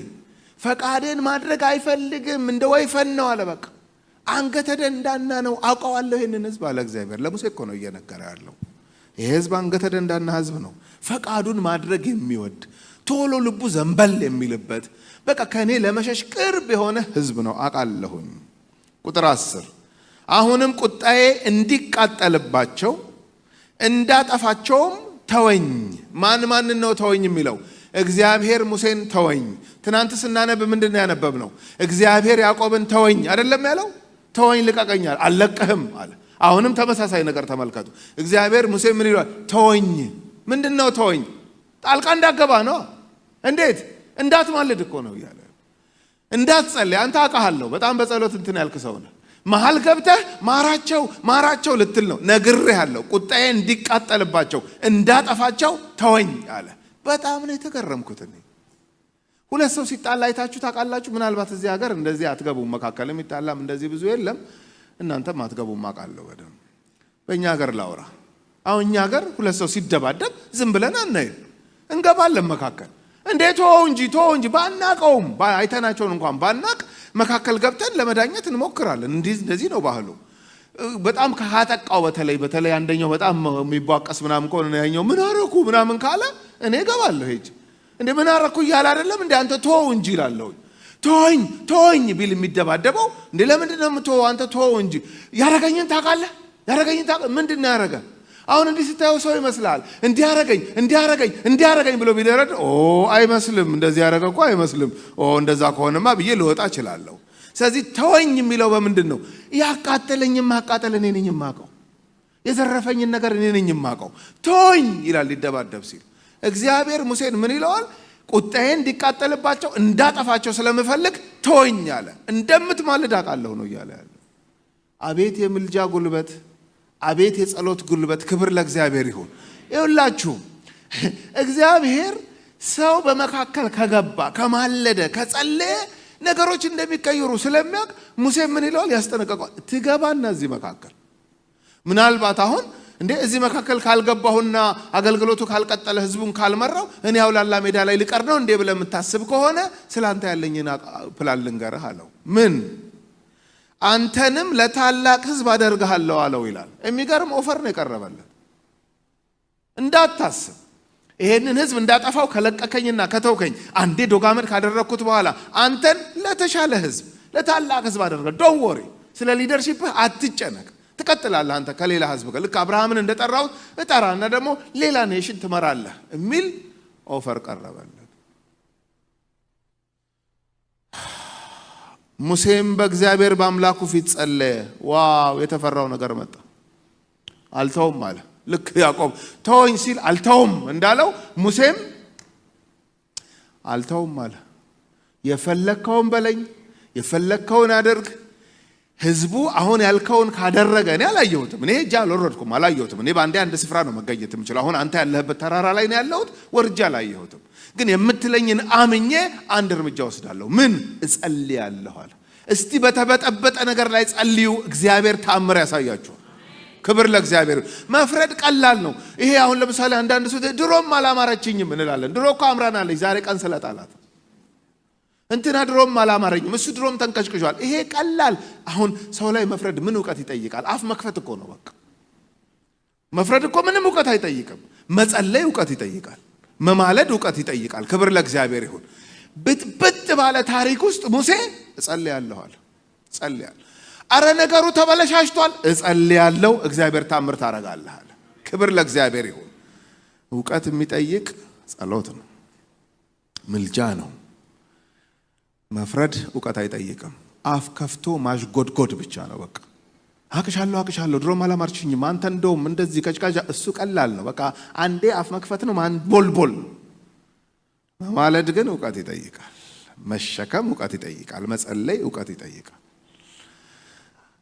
ፈቃድን ማድረግ አይፈልግም፣ እንደ ወይፈን ነው አለ። በቃ አንገተ ደንዳና ነው። አውቀዋለሁ ይሄንን ህዝብ አለ እግዚአብሔር። ለሙሴ እኮ ነው እየነገረ ያለው። ይሄ ህዝብ አንገተ ደንዳና ህዝብ ነው። ፈቃዱን ማድረግ የሚወድ ቶሎ ልቡ ዘንበል የሚልበት በቃ ከኔ ለመሸሽ ቅርብ የሆነ ህዝብ ነው አውቃለሁኝ። ቁጥር 10 አሁንም ቁጣዬ እንዲቃጠልባቸው እንዳጠፋቸውም ተወኝ። ማን ነው ተወኝ የሚለው? እግዚአብሔር ሙሴን ተወኝ። ትናንት ስናነብ ምንድነው ያነበብነው? እግዚአብሔር ያዕቆብን ተወኝ አይደለም ያለው? ተወኝ ልቀቀኛል፣ አልለቅህም አለ። አሁንም ተመሳሳይ ነገር ተመልከቱ። እግዚአብሔር ሙሴ ምን ይሏል? ተወኝ። ምንድነው ተወኝ? ጣልቃ እንዳገባ ነው። እንዴት? እንዳትማልድ እኮ ነው ያለ። እንዳትጸልይ አንተ አውቃለሁ በጣም በጸሎት እንትን ያልክ ሰው ነህ። መሃል ገብተህ ማራቸው ልትል ነው። ነግሬሃለሁ ቁጣዬ እንዲቃጠልባቸው እንዳጠፋቸው ተወኝ አለ። በጣም ነው የተገረምኩት። እኔ 2 ሰው ሲጣላ አይታችሁ ታውቃላችሁ? ምናልባት እዚህ ሀገር እንደዚህ አትገቡም። መካከልም ይጣላም እንደዚህ ብዙ የለም። እናንተም አትገቡም አውቃለሁ በደምብ። በእኛ ሀገር ላውራ። አሁን እኛ ሀገር 2 ሰው ሲደባደብ ዝም ብለን አናይም፣ እንገባለን መካከል። እንዴት ተወው እንጂ ባናቀውም አይተናቸውን እንኳን ባናቅ መካከል ገብተን ለመዳኘት እንሞክራለን። እንደዚህ ነው ባህሉ። በጣም ከሃጠቃው በተለይ አንደኛው በጣም የሚቧቀስ ምናምን ከሆነ ያኛው ምን አረኩ ምናምን ካለ እኔ ገባለሁ። ሄጅ እንዴ ምን አረኩ እያለ አይደለም እንዴ አንተ ተወው እንጂ ይላለሁ። ተወኝ ቢል የሚደባደበው እንዴ ለምንድን ነው የምትወው አንተ? ተወው እንጂ ያረገኝን ታውቃለህ? ምንድን ነው ያረገ? አሁን እንዲህ ስታየው ሰው ይመስላል። እንዲያረገኝ ብሎ ቢደረድ አይመስልም። እንደዚህ ያረገ እኮ አይመስልም። እንደዛ ከሆነማ ብዬ ልወጣ እችላለሁ። ስለዚህ ተወኝ የሚለው በምንድን ነው? ያቃጠለኝም ማቃጠል እኔ ነኝ የማውቀው፣ የዘረፈኝን ነገር እኔ ነኝ የማውቀው። ተወኝ ይላል ሊደባደብ ሲል። እግዚአብሔር ሙሴን ምን ይለዋል? ቁጣዬ እንዲቃጠልባቸው እንዳጠፋቸው ስለምፈልግ ተወኝ አለ። እንደምትማልድ አውቃለሁ ነው እያለ ያለ። አቤት የምልጃ ጉልበት፣ አቤት የጸሎት ጉልበት። ክብር ለእግዚአብሔር ይሁን። ይኸውላችሁ እግዚአብሔር ሰው በመካከል ከገባ ከማለደ ከጸለየ ነገሮች እንደሚቀየሩ ስለሚያውቅ ሙሴ ምን ይለዋል? ያስጠነቀቀዋል። ትገባና እዚህ መካከል ምናልባት አሁን እንዴ እዚህ መካከል ካልገባሁና አገልግሎቱ ካልቀጠለ ህዝቡን ካልመራው እኔ አውላላ ሜዳ ላይ ልቀር ነው እንዴ ብለህ የምታስብ ከሆነ ስላንተ ያለኝን ፕላን ልንገርህ አለው። ምን? አንተንም ለታላቅ ህዝብ አደርግሃለሁ አለው ይላል። የሚገርም ኦፈር ነው የቀረበለት። እንዳታስብ ይሄንን ህዝብ እንዳጠፋው ከለቀከኝና ከተውከኝ አንዴ ዶጋመድ ካደረኩት በኋላ አንተን ለተሻለ ህዝብ ለታላቅ ህዝብ አደርጋለሁ። ዶንት ወሪ፣ ስለ ሊደርሺፕህ አትጨነቅ። ትቀጥላለህ አንተ ከሌላ ህዝብ ጋር ልክ አብርሃምን እንደጠራው እጠራና ደግሞ ሌላ ኔሽን ትመራለህ የሚል ኦፈር ቀረበለት። ሙሴም በእግዚአብሔር በአምላኩ ፊት ጸለየ። ዋው የተፈራው ነገር መጣ። አልተውም አለ። ልክ ያዕቆብ ተወኝ ሲል አልተውም እንዳለው ሙሴም አልተውም አለ። የፈለከውን በለኝ፣ የፈለከውን አድርግ። ህዝቡ አሁን ያልከውን ካደረገ እኔ አላየሁትም። እኔ እጃ አልወረድኩም፣ አላየሁትም። እኔ በአንዴ አንድ ስፍራ ነው መገኘት የምችለው። አሁን አንተ ያለህበት ተራራ ላይ ነው ያለሁት፣ ወርጃ አላየሁትም። ግን የምትለኝን አምኜ አንድ እርምጃ ወስዳለሁ። ምን እጸልያለሁ አለ። እስቲ በተበጠበጠ ነገር ላይ ጸልዩ፣ እግዚአብሔር ተአምር ያሳያችሁ። ክብር ለእግዚአብሔር። መፍረድ ቀላል ነው። ይሄ አሁን ለምሳሌ አንዳንድ ሰው ድሮም አላማረችኝም እንላለን። ድሮ እኮ አምራናለች፣ ዛሬ ቀን ስለጣላት እንትና ድሮም አላማረኝም፣ እሱ ድሮም ተንቀሽቅሿል። ይሄ ቀላል። አሁን ሰው ላይ መፍረድ ምን እውቀት ይጠይቃል? አፍ መክፈት እኮ ነው በቃ። መፍረድ እኮ ምንም እውቀት አይጠይቅም። መጸለይ እውቀት ይጠይቃል። መማለድ እውቀት ይጠይቃል። ክብር ለእግዚአብሔር ይሁን። ብጥብጥ ባለ ታሪክ ውስጥ ሙሴ እጸልያለሁ አለ። እጸልያለሁ። አረ ነገሩ ተበለሻሽቷል። እጸልያለሁ፣ እግዚአብሔር ታምር ታረጋለህ አለ። ክብር ለእግዚአብሔር ይሁን። እውቀት የሚጠይቅ ጸሎት ነው፣ ምልጃ ነው። መፍረድ እውቀት አይጠይቅም። አፍ ከፍቶ ማሽጎድጎድ ብቻ ነው በቃ። አቅሻለሁ ድሮም አላማርችኝም፣ አንተ እንደውም እንደዚህ ቀጭቃጫ። እሱ ቀላል ነው በቃ። አንዴ አፍ መክፈት ነው፣ ማን ቦልቦል። ማለድ ግን እውቀት ይጠይቃል። መሸከም እውቀት ይጠይቃል። መጸለይ እውቀት ይጠይቃል።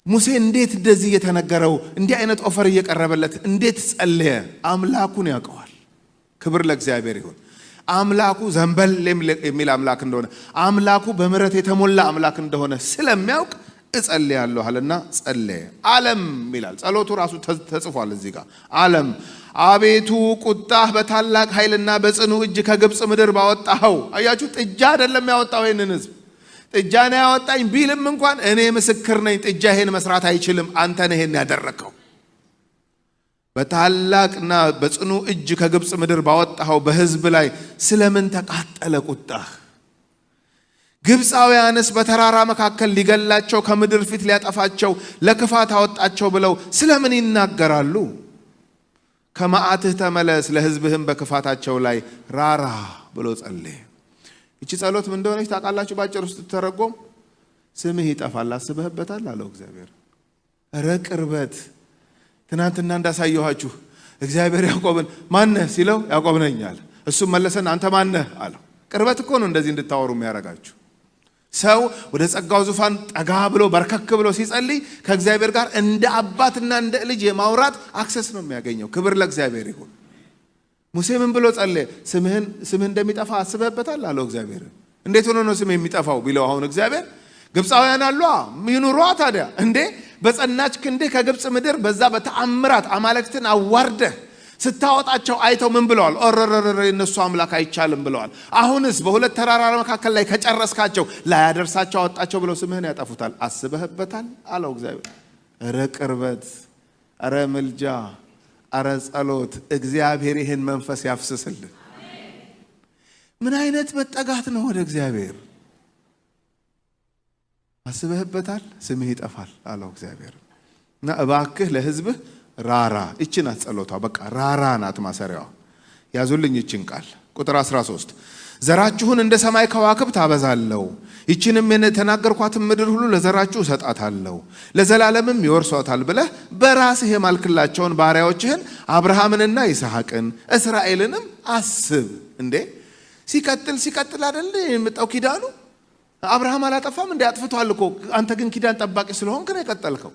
ሙሴ እንዴት እንደዚህ እየተነገረው እንዲህ አይነት ኦፈር እየቀረበለት እንዴት ጸለየ? አምላኩን ያውቀዋል። ክብር ለእግዚአብሔር ይሁን። አምላኩ ዘንበል የሚል አምላክ እንደሆነ፣ አምላኩ በምሕረት የተሞላ አምላክ እንደሆነ ስለሚያውቅ እጸልያለሁ አለና ጸለየ። ዓለም ይላል ጸሎቱ ራሱ ተጽፏል እዚህ ጋር። ዓለም አቤቱ ቁጣህ በታላቅ ኃይልና በጽኑ እጅ ከግብፅ ምድር ባወጣኸው። አያችሁ፣ ጥጃ አይደለም ያወጣው ይህንን ህዝብ። ጥጃ ነው ያወጣኝ ቢልም እንኳን እኔ ምስክር ነኝ፣ ጥጃ ይሄን መስራት አይችልም፣ አንተ ነህ ይሄን ያደረከው። በታላቅና በጽኑ እጅ ከግብፅ ምድር ባወጣኸው በህዝብ ላይ ስለምን ተቃጠለ ቁጣህ? ግብፃውያንስ በተራራ መካከል ሊገላቸው ከምድር ፊት ሊያጠፋቸው ለክፋት አወጣቸው ብለው ስለምን ይናገራሉ? ከመዓትህ ተመለስ፣ ለህዝብህም በክፋታቸው ላይ ራራ ብሎ ጸለየ። እቺ ጸሎት ምን እንደሆነች ታውቃላችሁ? ባጭር ውስጥ ተተረጎም ስምህ ይጠፋል አስበህበታል አለው እግዚአብሔር። ኧረ ቅርበት! ትናንትና እንዳሳየኋችሁ እግዚአብሔር ያዕቆብን ማነህ ሲለው ያዕቆብ ነኝ አለ። እሱም መለሰን አንተ ማነህ አለው። ቅርበት እኮ ነው እንደዚህ እንድታወሩ የሚያደርጋችሁ። ሰው ወደ ጸጋው ዙፋን ጠጋ ብሎ በርከክ ብሎ ሲጸልይ ከእግዚአብሔር ጋር እንደ አባትና እንደ ልጅ የማውራት አክሰስ ነው የሚያገኘው። ክብር ለእግዚአብሔር ይሁን። ሙሴ ምን ብሎ ጸለየ? ስምህ እንደሚጠፋ አስበህበታል አለው እግዚአብሔር። እንዴት ሆኖ ነው ስምህ የሚጠፋው ቢለው አሁን እግዚአብሔር ግብፃውያን አሉ ይኑሯ ታዲያ እንዴ በጸናች ክንዴ ከግብፅ ምድር በዛ በተአምራት አማልክትን አዋርደህ ስታወጣቸው አይተው ምን ብለዋል? ኦረረረ እነሱ አምላክ አይቻልም ብለዋል። አሁንስ በሁለት ተራራ መካከል ላይ ከጨረስካቸው ላያደርሳቸው አወጣቸው ብለው ስምህን ያጠፉታል። አስበህበታል አለው እግዚአብሔር። ኧረ ቅርበት! ኧረ ምልጃ! ኧረ ጸሎት! እግዚአብሔር ይህን መንፈስ ያፍስስልን። ምን አይነት መጠጋት ነው ወደ እግዚአብሔር! አስበህበታል? ስምህ ይጠፋል አለው እግዚአብሔር። እና እባክህ ለህዝብህ ራራ። እቺ ናት ጸሎቷ። በቃ ራራ ናት ማሰሪያዋ። ያዙልኝ እቺን ቃል ቁጥር 13 ዘራችሁን እንደ ሰማይ ከዋክብት አበዛለሁ፣ ይቺንም የተናገርኳትን ምድር ሁሉ ለዘራችሁ እሰጣታለሁ፣ ለዘላለምም ይወርሷታል ብለህ በራስህ የማልክላቸውን ባሪያዎችህን አብርሃምንና ይስሐቅን እስራኤልንም አስብ። እንዴ ሲቀጥል አይደል የመጣው ኪዳኑ? አብርሃም አላጠፋም እንዴ? አጥፍቷል እኮ። አንተ ግን ኪዳን ጠባቂ ስለሆንክ ነው የቀጠልከው።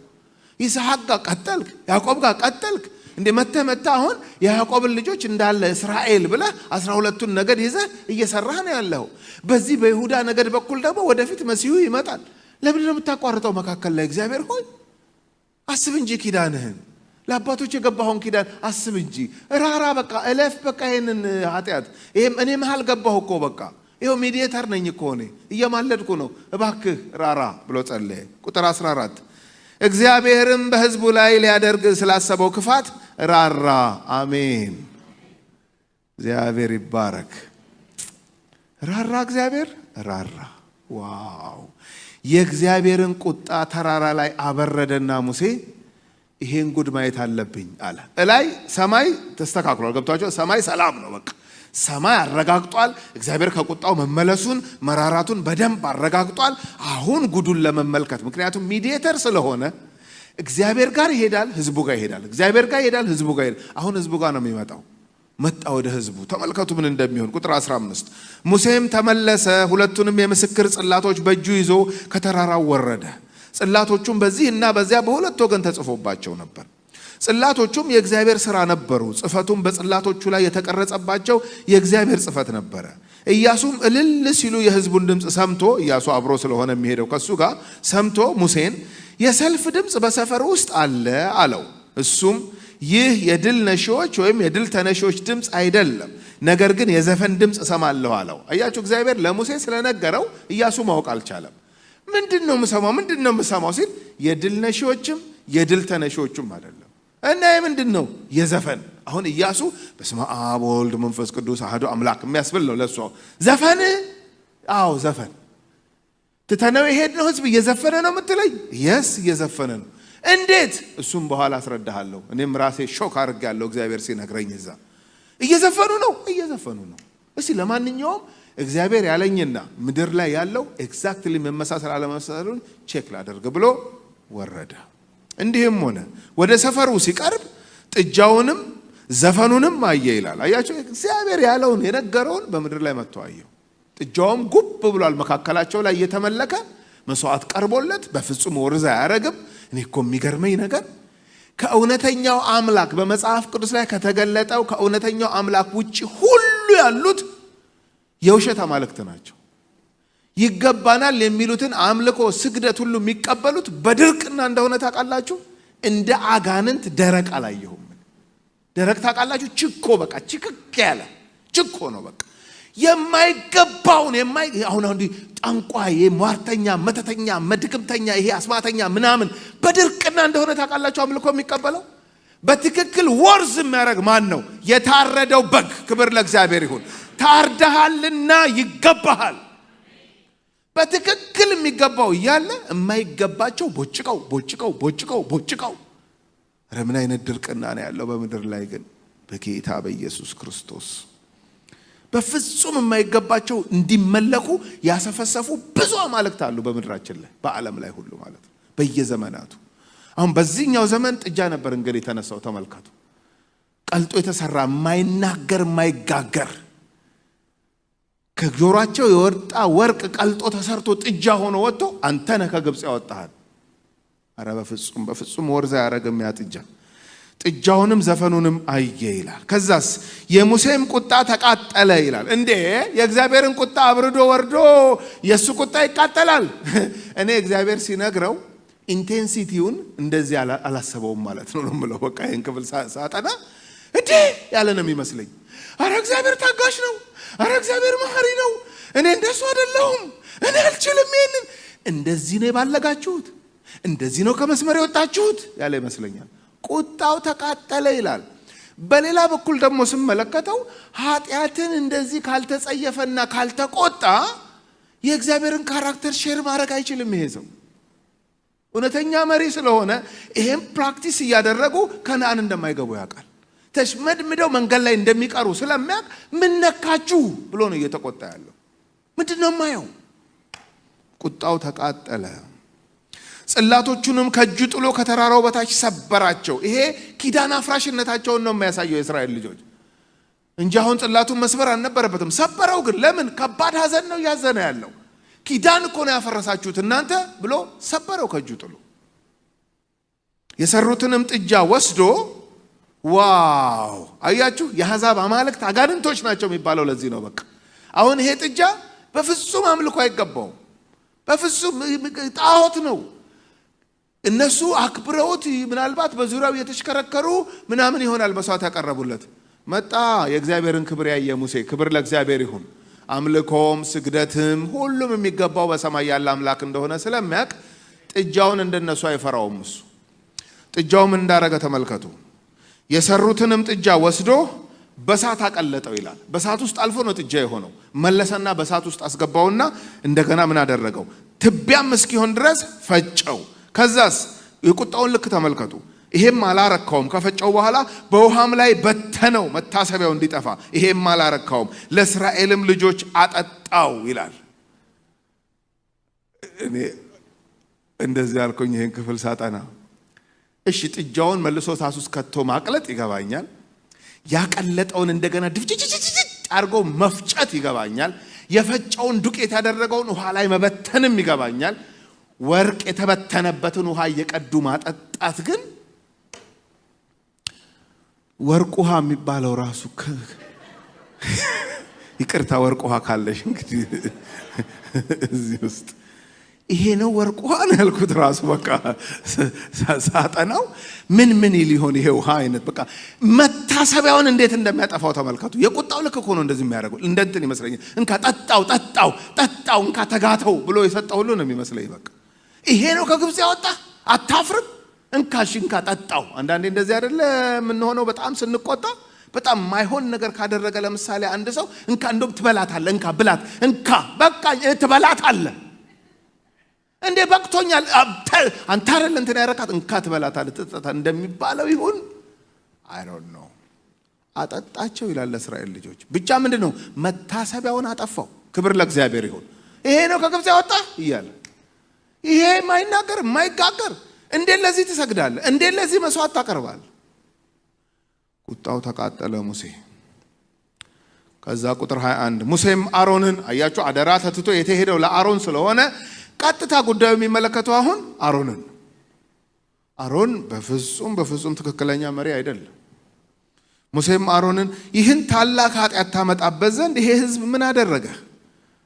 ይስሐቅ ጋር ቀጠልክ፣ ያዕቆብ ጋር ቀጠልክ። እንዴ መተ አሁን የያዕቆብን ልጆች እንዳለ እስራኤል ብለህ 12ቱን ነገድ ይዘህ እየሰራህ ነው ያለው። በዚህ በይሁዳ ነገድ በኩል ደግሞ ወደፊት መሲሁ ይመጣል። ለምንድን ነው የምታቋርጠው መካከል ላይ? እግዚአብሔር ሆይ አስብ እንጂ ኪዳንህን፣ ለአባቶች የገባኸውን ኪዳን አስብ እንጂ። ራራ በቃ እለፍ በቃ ይሄንን ኃጢአት። ይሄም እኔ መሃል ገባሁ እኮ በቃ ይሄው ሜዲዬተር ነኝ እኮ እኔ እየማለድኩ ነው፣ እባክህ ራራ ብሎ ጸለየ። ቁጥር 14 እግዚአብሔርም በሕዝቡ ላይ ሊያደርግ ስላሰበው ክፋት ራራ። አሜን። እግዚአብሔር ይባረክ። ራራ፣ እግዚአብሔር ራራ። ዋው! የእግዚአብሔርን ቁጣ ተራራ ላይ አበረደና ሙሴ ይሄን ጉድ ማየት አለብኝ አለ። እላይ ሰማይ ተስተካክሏል። ገብቷቸው ሰማይ ሰላም ነው። በቃ ሰማይ አረጋግጧል። እግዚአብሔር ከቁጣው መመለሱን መራራቱን በደንብ አረጋግጧል። አሁን ጉዱን ለመመልከት ምክንያቱም ሚዲయేተር ስለሆነ እግዚአብሔር ጋር ይሄዳል፣ ህዝቡ ጋር ይሄዳል። እግዚአብሔር ጋር ይሄዳል፣ ህዝቡ ጋር ይሄዳል። አሁን ህዝቡ ጋር ነው የሚመጣው። መጣ ወደ ህዝቡ። ተመልከቱ ምን እንደሚሆን ቁጥር 15 ሙሴም ተመለሰ፣ ሁለቱንም የምስክር ጽላቶች በእጁ ይዞ ከተራራው ወረደ። ጽላቶቹም በዚህ እና በዚያ በሁለት ወገን ተጽፎባቸው ነበር። ጽላቶቹም የእግዚአብሔር ሥራ ነበሩ። ጽፈቱም በጽላቶቹ ላይ የተቀረጸባቸው የእግዚአብሔር ጽፈት ነበረ። ኢያሱም እልል ሲሉ የህዝቡን ድምፅ ሰምቶ፣ ኢያሱ አብሮ ስለሆነ የሚሄደው ከሱ ጋር ሰምቶ ሙሴን የሰልፍ ድምፅ በሰፈር ውስጥ አለ አለው። እሱም ይህ የድል ነሺዎች ወይም የድል ተነሺዎች ድምፅ አይደለም፣ ነገር ግን የዘፈን ድምፅ እሰማለሁ አለው። አያችሁ እግዚአብሔር ለሙሴ ስለነገረው ኢያሱ ማወቅ አልቻለም። ምንድነው የምሰማው ሲል የድል ነሺዎችም የድል ተነሺዎችም አይደለም እና ምንድነው የዘፈን። አሁን ኢያሱ በስመ አብ ወልድ መንፈስ ቅዱስ አሐዱ አምላክ የሚያስብል ነው ለሱ። ዘፈን አዎ ዘፈን ትተነው የሄድነው ህዝብ እየዘፈነ ነው የምትለኝ? የስ እየዘፈነ ነው። እንዴት? እሱም በኋላ አስረዳሃለሁ። እኔም ራሴ ሾክ አድርጌያለሁ እግዚአብሔር ሲነግረኝ። እዛ እየዘፈኑ ነው። እስቲ ለማንኛውም እግዚአብሔር ያለኝና ምድር ላይ ያለው ኤግዛክትሊ መመሳሰል አለመመሳሰሉን ቼክ ላደርግ ብሎ ወረደ። እንዲህም ሆነ ወደ ሰፈሩ ሲቀርብ ጥጃውንም ዘፈኑንም አየ ይላል። አያችሁ እግዚአብሔር ያለውን የነገረውን በምድር ላይ መጥቶ አየው። ጥጃውም ጉብ ብሏል መካከላቸው ላይ እየተመለከ መስዋዕት ቀርቦለት በፍጹም ወርዛ አያረግም። እኔ እኮ የሚገርመኝ ነገር ከእውነተኛው አምላክ በመጽሐፍ ቅዱስ ላይ ከተገለጠው ከእውነተኛው አምላክ ውጪ ሁሉ ያሉት የውሸት አማልክት ናቸው። ይገባናል የሚሉትን አምልኮ ስግደት ሁሉ የሚቀበሉት በድርቅና እንደሆነ ታውቃላችሁ። እንደ አጋንንት ደረቅ አላየሁም። ደረቅ ታውቃላችሁ? ችኮ በቃ ችክክ ያለ ችኮ ነው በቃ የማይገባውን አሁን ጠንቋይ፣ ሟርተኛ፣ መተተኛ፣ መድግምተኛ፣ ይሄ አስማተኛ ምናምን በድርቅና እንደሆነ ታውቃላችሁ አምልኮ የሚቀበለው። በትክክል ወርዝ የሚያደርግ ማን ነው? የታረደው በግ። ክብር ለእግዚአብሔር ይሁን። ታርደሃልና ይገባሃል። በትክክል የሚገባው እያለ የማይገባቸው ቦጭቀው። ኧረ ምን አይነት ድርቅና ነው ያለው በምድር ላይ ግን በጌታ በኢየሱስ ክርስቶስ በፍጹም የማይገባቸው እንዲመለኩ ያሰፈሰፉ ብዙ አማልክት አሉ በምድራችን ላይ በዓለም ላይ ሁሉ ማለት ነው በየዘመናቱ። አሁን በዚህኛው ዘመን ጥጃ ነበር እንግዲህ የተነሳው። ተመልከቱ። ቀልጦ የተሰራ የማይናገር የማይጋገር ከጆሮአቸው የወጣ ወርቅ ቀልጦ ተሰርቶ ጥጃ ሆኖ ወጥቶ አንተ ነህ ከግብጽ ያወጣሃል። አረ በፍጹም ወርዛ ያረገም ያ ጥጃ። ጥጃውንም ዘፈኑንም አየ ይላል። ከዛስ የሙሴም ቁጣ ተቃጠለ ይላል። እንዴ የእግዚአብሔርን ቁጣ አብርዶ ወርዶ የሱ ቁጣ ይቃጠላል? እኔ እግዚአብሔር ሲነግረው ኢንቴንሲቲውን እንደዚህ አላሰበውም ማለት ነው የምለው። በቃ ይሄን ክፍል ሳጠና እንዴ ያለ ነው የሚመስለኝ። አረ እግዚአብሔር ታጋሽ ነው፣ አረ እግዚአብሔር መሐሪ ነው፣ እኔ እንደሱ አይደለሁም፣ እኔ አልችልም፣ ይሄንን እንደዚህ ነው ባለጋችሁት፣ እንደዚህ ነው ከመስመር የወጣችሁት ያለ ይመስለኛል። ቁጣው ተቃጠለ ይላል። በሌላ በኩል ደግሞ ስመለከተው ኃጢአትን እንደዚህ ካልተጸየፈና ካልተቆጣ የእግዚአብሔርን ካራክተር ሼር ማድረግ አይችልም። ይሄ ሰው እውነተኛ መሪ ስለሆነ ይሄን ፕራክቲስ እያደረጉ ከነዓን እንደማይገቡ ያውቃል። ተሽመድምደው መንገድ ላይ እንደሚቀሩ ስለሚያውቅ ምን ነካችሁ ብሎ ነው እየተቆጣ ያለው። ምንድነው የማየው? ቁጣው ተቃጠለ። ጽላቶቹንም ከእጁ ጥሎ ከተራራው በታች ሰበራቸው። ይሄ ኪዳን አፍራሽነታቸውን ነው የሚያሳየው የእስራኤል ልጆች እንጂ አሁን ጽላቱን መስበር አልነበረበትም። ሰበረው ግን ለምን? ከባድ ሐዘን ነው እያዘነ ያለው። ኪዳን እኮ ነው ያፈረሳችሁት እናንተ ብሎ ሰበረው ከእጁ ጥሎ። የሰሩትንም ጥጃ ወስዶ ዋው! አያችሁ የአሕዛብ አማልክት አጋንንቶች ናቸው የሚባለው ለዚህ ነው። በቃ አሁን ይሄ ጥጃ በፍጹም አምልኮ አይገባውም። በፍጹም ጣዖት ነው። እነሱ አክብረውት ምናልባት በዙሪያው የተሽከረከሩ ምናምን ይሆናል መስዋዕት ያቀረቡለት። መጣ የእግዚአብሔርን ክብር ያየ ሙሴ። ክብር ለእግዚአብሔር ይሁን። አምልኮም ስግደትም ሁሉም የሚገባው በሰማይ ያለ አምላክ እንደሆነ ስለሚያውቅ ጥጃውን እንደነሱ አይፈራውም። እሱ ጥጃውም እንዳረገ ተመልከቱ። የሰሩትንም ጥጃ ወስዶ በሳት አቀለጠው ይላል። በሳት ውስጥ አልፎ ነው ጥጃ የሆነው። መለሰና በሳት ውስጥ አስገባውና እንደገና ምን አደረገው? ትቢያም እስኪሆን ድረስ ፈጨው። ከዛስ የቁጣውን ልክ ተመልከቱ። ይሄም አላረካውም። ከፈጨው በኋላ በውሃም ላይ በተነው መታሰቢያው እንዲጠፋ። ይሄም አላረካውም፣ ለእስራኤልም ልጆች አጠጣው ይላል። እኔ እንደዚህ ያልኩኝ ይሄን ክፍል ሳጠና እሺ ጥጃውን መልሶ እሳት ውስጥ ከቶ ማቅለጥ ይገባኛል። ያቀለጠውን እንደገና ድፍጭጭጭጭ አድርጎ መፍጨት ይገባኛል። የፈጨውን ዱቄት ያደረገውን ውሃ ላይ መበተንም ይገባኛል። ወርቅ የተበተነበትን ውሃ እየቀዱ ማጠጣት ግን ወርቅ ውሃ የሚባለው ራሱ ይቅርታ ወርቅ ውሃ ካለሽ እንግዲህ እዚህ ውስጥ ይሄ ነው ወርቅ ውሃ ነው ያልኩት። ራሱ በቃ ሳጠናው ምን ሊሆን ይሄ ውሃ አይነት በቃ መታሰቢያውን እንዴት እንደሚያጠፋው ተመልከቱ። የቁጣው ልክ እኮ ነው እንደዚህ የሚያደርገው። እንደንትን ይመስለኛል። እንካ ጠጣው እንካ ተጋተው ብሎ የሰጠው ሁሉ ነው የሚመስለኝ። በቃ ይሄ ነው ከግብጽ ያወጣ አታፍርም? እንካ ጠጣው። አንዳንዴ እንደዚህ አይደለ የምንሆነው በጣም ስንቆጣ። በጣም ማይሆን ነገር ካደረገ ለምሳሌ አንድ ሰው እንካ እንደውም ትበላታለህ፣ እንካ ብላት፣ እንካ በቃ ትበላታለህ እንዴ በቅቶኛል አንተ አይደል እንትን ያረካት እንካ ትበላታለህ ትጠጣ እንደሚባለው ይሁን አይ ዶንት ኖ። አጠጣቸው ይላል ለእስራኤል ልጆች። ብቻ ምንድነው መታሰቢያውን አጠፋው። ክብር ለእግዚአብሔር ይሁን። ይሄ ነው ከግብጽ ያወጣ እያለ ይሄ ማይናገር ማይጋገር እንዴት ለዚህ ትሰግዳለህ? እንዴት ለዚህ መስዋዕት ታቀርባለህ? ቁጣው ተቃጠለ ሙሴ። ከዛ ቁጥር 21 ሙሴም አሮንን አያችሁ፣ አደራ ተትቶ የተሄደው ለአሮን ስለሆነ ቀጥታ ጉዳዩ የሚመለከተው አሁን አሮንን። አሮን በፍጹም ትክክለኛ መሪ አይደለም። ሙሴም አሮንን ይህን ታላቅ ኃጢአት ታመጣበት ዘንድ ይሄ ህዝብ ምን አደረገ?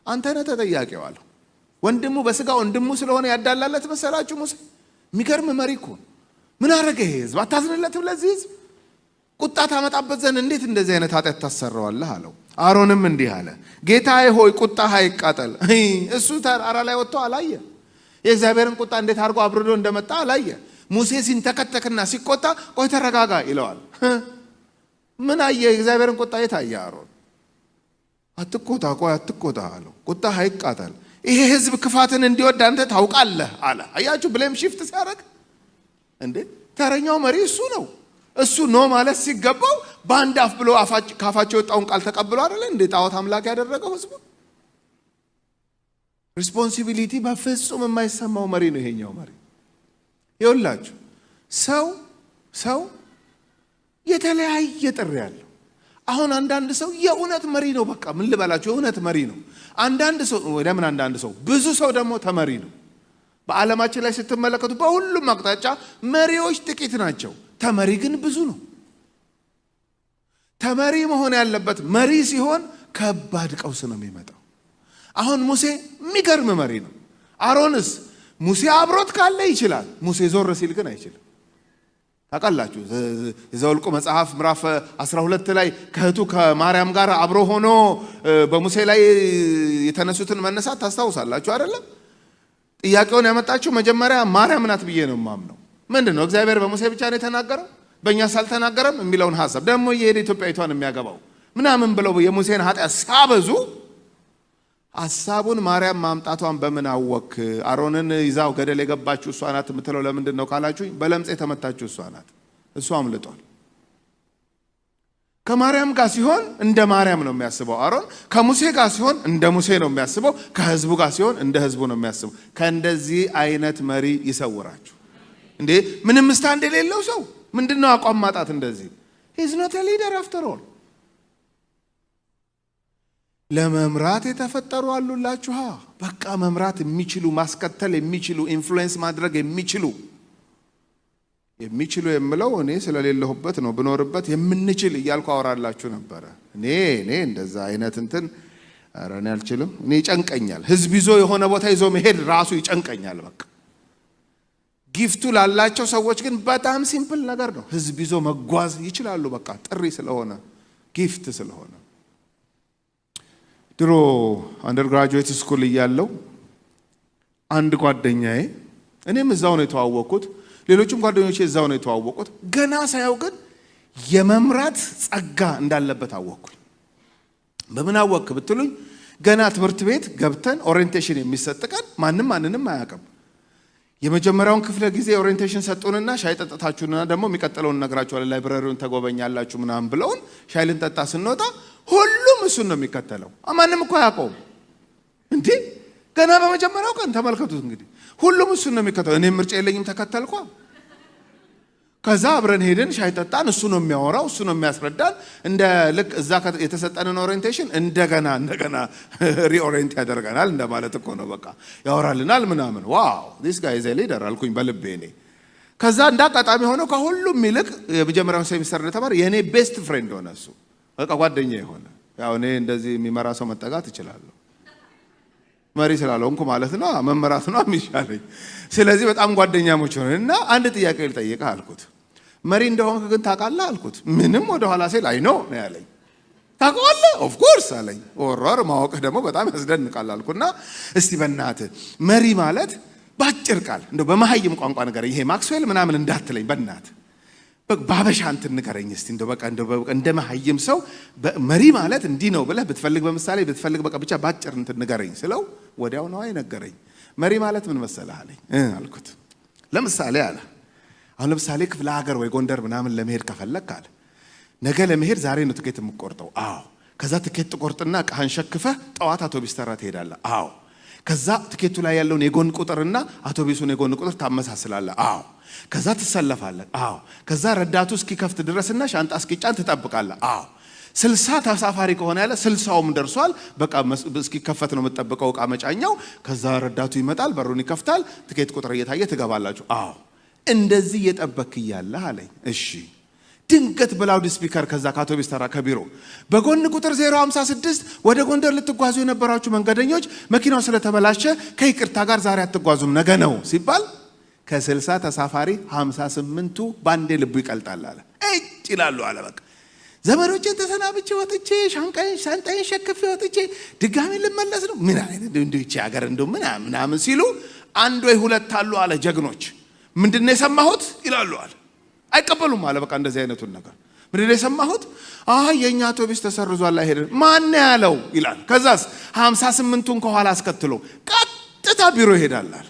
አንተ ነህ ተጠያቂው አለው። ወንድሙ በስጋ ወንድሙ ስለሆነ ያዳላለት መሰላችሁ? ሙሴ የሚገርም መሪ እኮ ምን አደረገ ይሄ ህዝብ? አታዝንለትም ለዚህ ህዝብ? ቁጣ ታመጣበት ዘንድ እንዴት እንደዚህ አይነት ኃጢአት ታሰራዋለህ አለው። አሮንም እንዲህ አለ፣ ጌታዬ ሆይ ቁጣህ አይቃጠል። እሱ ተራራ ላይ ወጥቶ አላየ? የእግዚአብሔርን ቁጣ እንዴት አድርጎ አብርዶ እንደመጣ አላየ? ሙሴ ሲንተከተክና ሲቆጣ ቆይ ተረጋጋ ይለዋል። ምን አየ? የእግዚአብሔርን ቁጣ የት አየ አሮን? አትቆጣ አለው። ቁጣህ አይቃጠል፣ ይሄ ህዝብ ክፋትን እንዲወድ አንተ ታውቃለህ አለ። አያችሁ ብሌም ሽፍት ሲያደርግ እንዴ! ተረኛው መሪ እሱ ነው። እሱ ኖ ማለት ሲገባው በአንድ አፍ ብሎ ካፋቸው የወጣውን ቃል ተቀብሎ አይደለ እንዴ ጣዖት አምላክ ያደረገው ህዝቡ። ሪስፖንሲቢሊቲ በፍጹም የማይሰማው መሪ ነው ይሄኛው መሪ። ይኸውላችሁ ሰው የተለያየ ጥሪ ያለው። አሁን አንዳንድ ሰው የእውነት መሪ ነው። በቃ ምን ልበላችሁ የእውነት መሪ ነው። አንዳንድ ሰው ብዙ ሰው ደግሞ ተመሪ ነው። በዓለማችን ላይ ስትመለከቱ በሁሉም አቅጣጫ መሪዎች ጥቂት ናቸው፣ ተመሪ ግን ብዙ ነው። ተመሪ መሆን ያለበት መሪ ሲሆን ከባድ ቀውስ ነው የሚመጣው። አሁን ሙሴ የሚገርም መሪ ነው። አሮንስ ሙሴ አብሮት ካለ ይችላል። ሙሴ ዞር ሲል ግን አይችልም። ታውቃላችሁ የዘኍልቍ መጽሐፍ ምዕራፍ 12 ላይ ከእህቱ ከማርያም ጋር አብሮ ሆኖ በሙሴ ላይ የተነሱትን መነሳት ታስታውሳላችሁ አይደለም? ጥያቄውን ያመጣችው መጀመሪያ ማርያም ናት ብዬ ነው የማምነው። ምንድነው እግዚአብሔር በሙሴ ብቻ ነው የተናገረው በእኛስ አልተናገረም የሚለውን ሐሳብ ደግሞ የሄደ ኢትዮጵያዊቷን የሚያገባው ምናምን ብለው የሙሴን ኃጢአት ሳበዙ ሐሳቡን ማርያም ማምጣቷን በምን አወክ? አሮንን ይዛው ገደል የገባችው እሷ ናት የምትለው ለምንድን ነው ካላችሁ በለምጽ የተመታችው እሷ ናት። እሷ አምልጧል። ከማርያም ጋር ሲሆን እንደ ማርያም ነው የሚያስበው አሮን። ከሙሴ ጋር ሲሆን እንደ ሙሴ ነው የሚያስበው። ከህዝቡ ጋር ሲሆን እንደ ህዝቡ ነው የሚያስበው። ከእንደዚህ አይነት መሪ ይሰውራችሁ። እንዴ ምንም ስታንድ የሌለው ሰው ምንድነው አቋም ማጣት? እንደዚህ he's not a leader after all። ለመምራት የተፈጠሩ አሉላችሁ። በቃ መምራት የሚችሉ ማስከተል የሚችሉ ኢንፍሉዌንስ ማድረግ የሚችሉ የምለው እኔ ስለሌለሁበት ነው። ብኖርበት የምንችል እያልኩ አወራላችሁ ነበረ። እኔ እንደዛ አይነት እንትን ኧረ እኔ አልችልም። እኔ ይጨንቀኛል። ህዝብ ይዞ የሆነ ቦታ ይዞ መሄድ ራሱ ይጨንቀኛል። በቃ ጊፍቱ ላላቸው ሰዎች ግን በጣም ሲምፕል ነገር ነው። ህዝብ ይዞ መጓዝ ይችላሉ። በቃ ጥሪ ስለሆነ ጊፍት ስለሆነ። ድሮ አንደርግራጁዌት ስኩል እያለው አንድ ጓደኛዬ እኔም እዛው ነው የተዋወቁት፣ ሌሎችም ጓደኞቼ እዛው ነው የተዋወቁት። ገና ሳያው ግን የመምራት ጸጋ እንዳለበት አወቅኩኝ። በምን አወቅ ብትሉኝ ገና ትምህርት ቤት ገብተን ኦሪየንቴሽን የሚሰጥ ቀን ማንንም አያውቅም። የመጀመሪያውን ክፍለ ጊዜ ኦሪየንቴሽን ሰጡንና ሻይ ጠጥታችሁና ደግሞ የሚቀጥለውን ነግራችኋል ላይብረሪውን ተጎበኛላችሁ ምናምን ብለውን ሻይ ልንጠጣ ስንወጣ ሁሉም እሱን ነው የሚከተለው። ማንንም እኮ አያውቀውም እንዴ ገና በመጀመሪያው ቀን ተመልከቱት እንግዲህ ሁሉም እሱን ነው የሚከተለው። እኔ ምርጫ የለኝም ተከተልኳ። ከዛ አብረን ሄደን ሻይ ጠጣን። እሱ ነው የሚያወራው፣ እሱ ነው የሚያስረዳን። እንደ ልክ እዛ የተሰጠንን ኦሪየንቴሽን እንደገና ሪኦሪየንት ያደርገናል እንደማለት እኮ ነው። በቃ ያወራልናል ምናምን። ዋው ዲስ ጋይ ኢዝ ኤ ሊደር አልኩኝ በልቤ እኔ። ከዛ እንዳጋጣሚ ሆኖ ከሁሉም ይልቅ የመጀመሪያው ሴሚስተር ተማሪ የኔ ቤስት ፍሬንድ ሆነ። እሱ በቃ ጓደኛዬ ሆነ። ያው እኔ እንደዚህ የሚመራ ሰው መጠጋት እችላለሁ መሪ ስላልሆንኩ ማለት ነው። መመራት ነው የሚሻለኝ። ስለዚህ በጣም ጓደኛሞች ሆነን እና አንድ ጥያቄ ልጠይቅህ አልኩት። መሪ እንደሆንክ ግን ታውቃለህ አልኩት። ምንም ወደ ኋላ ሲል አይ ኖ ነው ያለኝ። ታውቃለህ ኦፍ ኮርስ አለኝ። ወራር ማወቅህ ደግሞ በጣም ያስደንቃል አልኩና እስቲ በእናትህ መሪ ማለት ባጭር ቃል እንደው በመሀይም ቋንቋ ነገር ይሄ ማክስዌል ምናምን እንዳትለኝ በእናትህ ባበሻ እንትን ንገረኝ እስቲ እንደው በቃ እንደ መሀይም ሰው መሪ ማለት እንዲህ ነው ብለህ ብትፈልግ በምሳሌ ብትፈልግ በቃ ብቻ ባጭር እንትን ንገረኝ ስለው ወዲያው ነው አይነገረኝ። መሪ ማለት ምን መሰለህ አለኝ። አልኩት ለምሳሌ አለ አሁን ለምሳሌ ክፍለ ሀገር ወይ ጎንደር ምናምን ለመሄድ ከፈለክ አለ ነገ ለመሄድ ዛሬ ነው ትኬት የምትቆርጠው። አዎ ከዛ ትኬት ትቆርጥና ቃህን ሸክፈህ ጠዋት አውቶቢስ ተራ ትሄዳለህ። አዎ ከዛ ትኬቱ ላይ ያለውን የጎን ቁጥርና አውቶቢሱን የጎን ቁጥር ታመሳስላለህ። አዎ ከዛ ትሰለፋለህ። አዎ ከዛ ረዳቱ እስኪከፍት ድረስና ሻንጣ እስኪጫን ትጠብቃለህ። አዎ 60 ተሳፋሪ ከሆነ ያለ 60ውም ደርሷል። በቃ እስኪከፈት ነው የምትጠብቀው ዕቃ መጫኛው። ከዛ ረዳቱ ይመጣል፣ በሩን ይከፍታል፣ ትኬት ቁጥር እየታየ ትገባላችሁ። አዎ እንደዚህ እየጠበክ እያለህ አለኝ። እሺ ድንገት በላውድ ስፒከር ከዛ ከአውቶቢስ ተራ ከቢሮ በጎን ቁጥር 056 ወደ ጎንደር ልትጓዙ የነበራችሁ መንገደኞች መኪናው ስለተበላሸ ከይቅርታ ጋር ዛሬ አትጓዙም ነገ ነው ሲባል ከ60 ተሳፋሪ 58ቱ ባንዴ ልቡ ይቀልጣል አለ። እጭ ይላሉ አለ። በቃ ዘመዶቼን ተሰናብቼ ወጥቼ ሻንጣዬን ሸክፌ ወጥቼ ድጋሚ ልመለስ ነው ምን አይነት እንደው እቺ ሀገር እንደው ምናምን ሲሉ አንድ ወይ ሁለት አሉ አለ ጀግኖች። ምንድነው የሰማሁት ይላሉ አለ። አይቀበሉም አለ። በቃ እንደዚህ አይነቱን ነገር ምንድነው የሰማሁት? የኛ አውቶቢስ ተሰርዟል አይሄድም። ማን ያለው ይላል። ከዛስ 58ቱን ከኋላ አስከትሎ ቀጥታ ቢሮ ይሄዳል አለ።